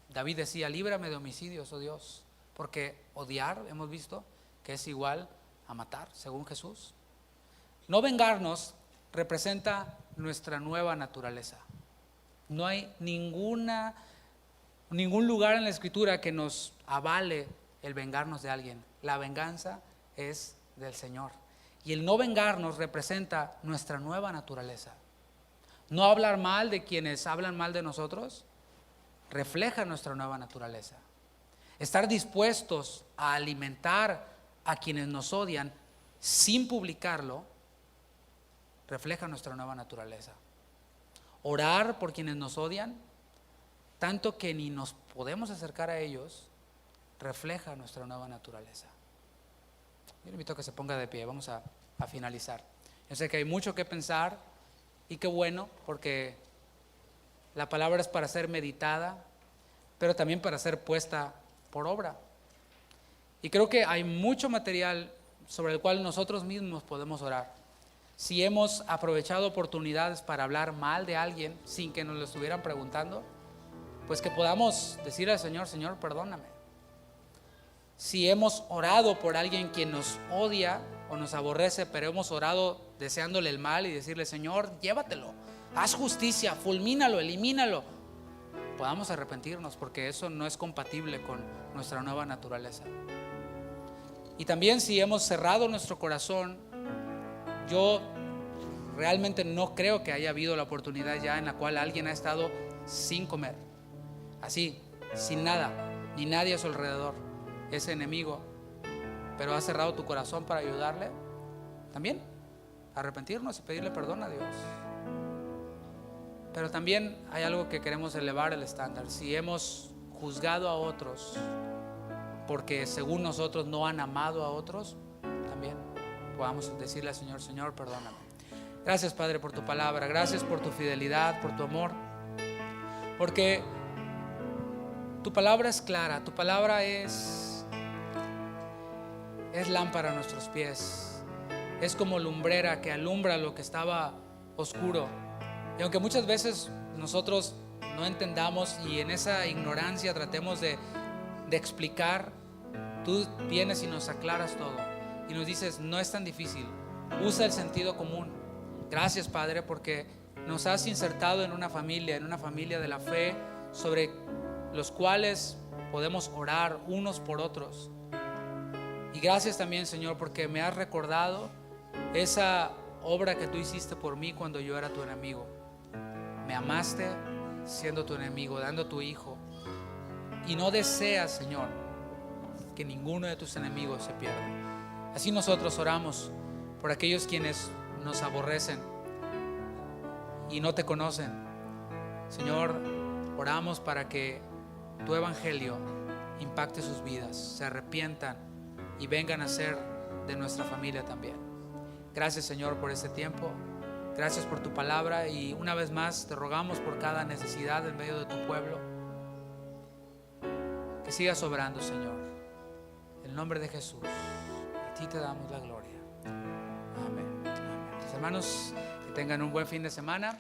David decía, líbrame de homicidios, oh Dios, porque odiar, hemos visto, que es igual a matar, según Jesús. No vengarnos representa nuestra nueva naturaleza. No hay ningún lugar en la Escritura que nos avale el vengarnos de alguien. La venganza es del Señor. Y el no vengarnos representa nuestra nueva naturaleza. No hablar mal de quienes hablan mal de nosotros refleja nuestra nueva naturaleza. Estar dispuestos a alimentar a quienes nos odian sin publicarlo refleja nuestra nueva naturaleza. Orar por quienes nos odian, tanto que ni nos podemos acercar a ellos, refleja nuestra nueva naturaleza. Yo le invito a que se ponga de pie, vamos a finalizar. Yo sé que hay mucho que pensar y qué bueno, porque La palabra es para ser meditada, pero también para ser puesta por obra. Y creo que hay mucho material sobre el cual nosotros mismos podemos orar. Si hemos aprovechado oportunidades para hablar mal de alguien sin que nos lo estuvieran preguntando, pues que podamos decirle al Señor: Señor, perdóname. Si hemos orado por alguien quien nos odia o nos aborrece, pero hemos orado deseándole el mal y decirle: Señor, llévatelo, haz justicia, fulmínalo, elimínalo, podamos arrepentirnos, porque eso no es compatible con nuestra nueva naturaleza. Y también si hemos cerrado nuestro corazón, yo realmente no creo que haya habido la oportunidad ya en la cual alguien ha estado sin comer, así, sin nada, ni nadie a su alrededor, ese enemigo, pero has cerrado tu corazón para ayudarle. También arrepentirnos y pedirle perdón a Dios. Pero también hay algo que queremos elevar el estándar. Si hemos juzgado a otros porque según nosotros no han amado a otros, también podamos decirle al Señor: Señor, perdóname. Gracias, Padre, por tu palabra. Gracias por tu fidelidad, por tu amor, porque tu palabra es clara. Tu palabra es lámpara a nuestros pies, es como lumbrera que alumbra lo que estaba oscuro. Y aunque muchas veces nosotros no entendamos y en esa ignorancia tratemos de explicar, tú vienes y nos aclaras todo y nos dices: no es tan difícil, usa el sentido común. Gracias, Padre, porque nos has insertado en una familia de la fe, sobre los cuales podemos orar unos por otros. Y gracias también, Señor, porque me has recordado esa obra que tú hiciste por mí cuando yo era tu enemigo. Me amaste siendo tu enemigo, dando a tu Hijo, y no deseas, Señor, que ninguno de tus enemigos se pierda. Así nosotros oramos por aquellos quienes nos aborrecen y no te conocen. Señor, oramos para que tu evangelio impacte sus vidas, se arrepientan y vengan a ser de nuestra familia también. Gracias, Señor, por este tiempo. Gracias por tu palabra, y una vez más te rogamos por cada necesidad en medio de tu pueblo. Que sigas obrando, Señor. En el nombre de Jesús, a ti te damos la gloria. Amén. Amén. Mis hermanos, que tengan un buen fin de semana.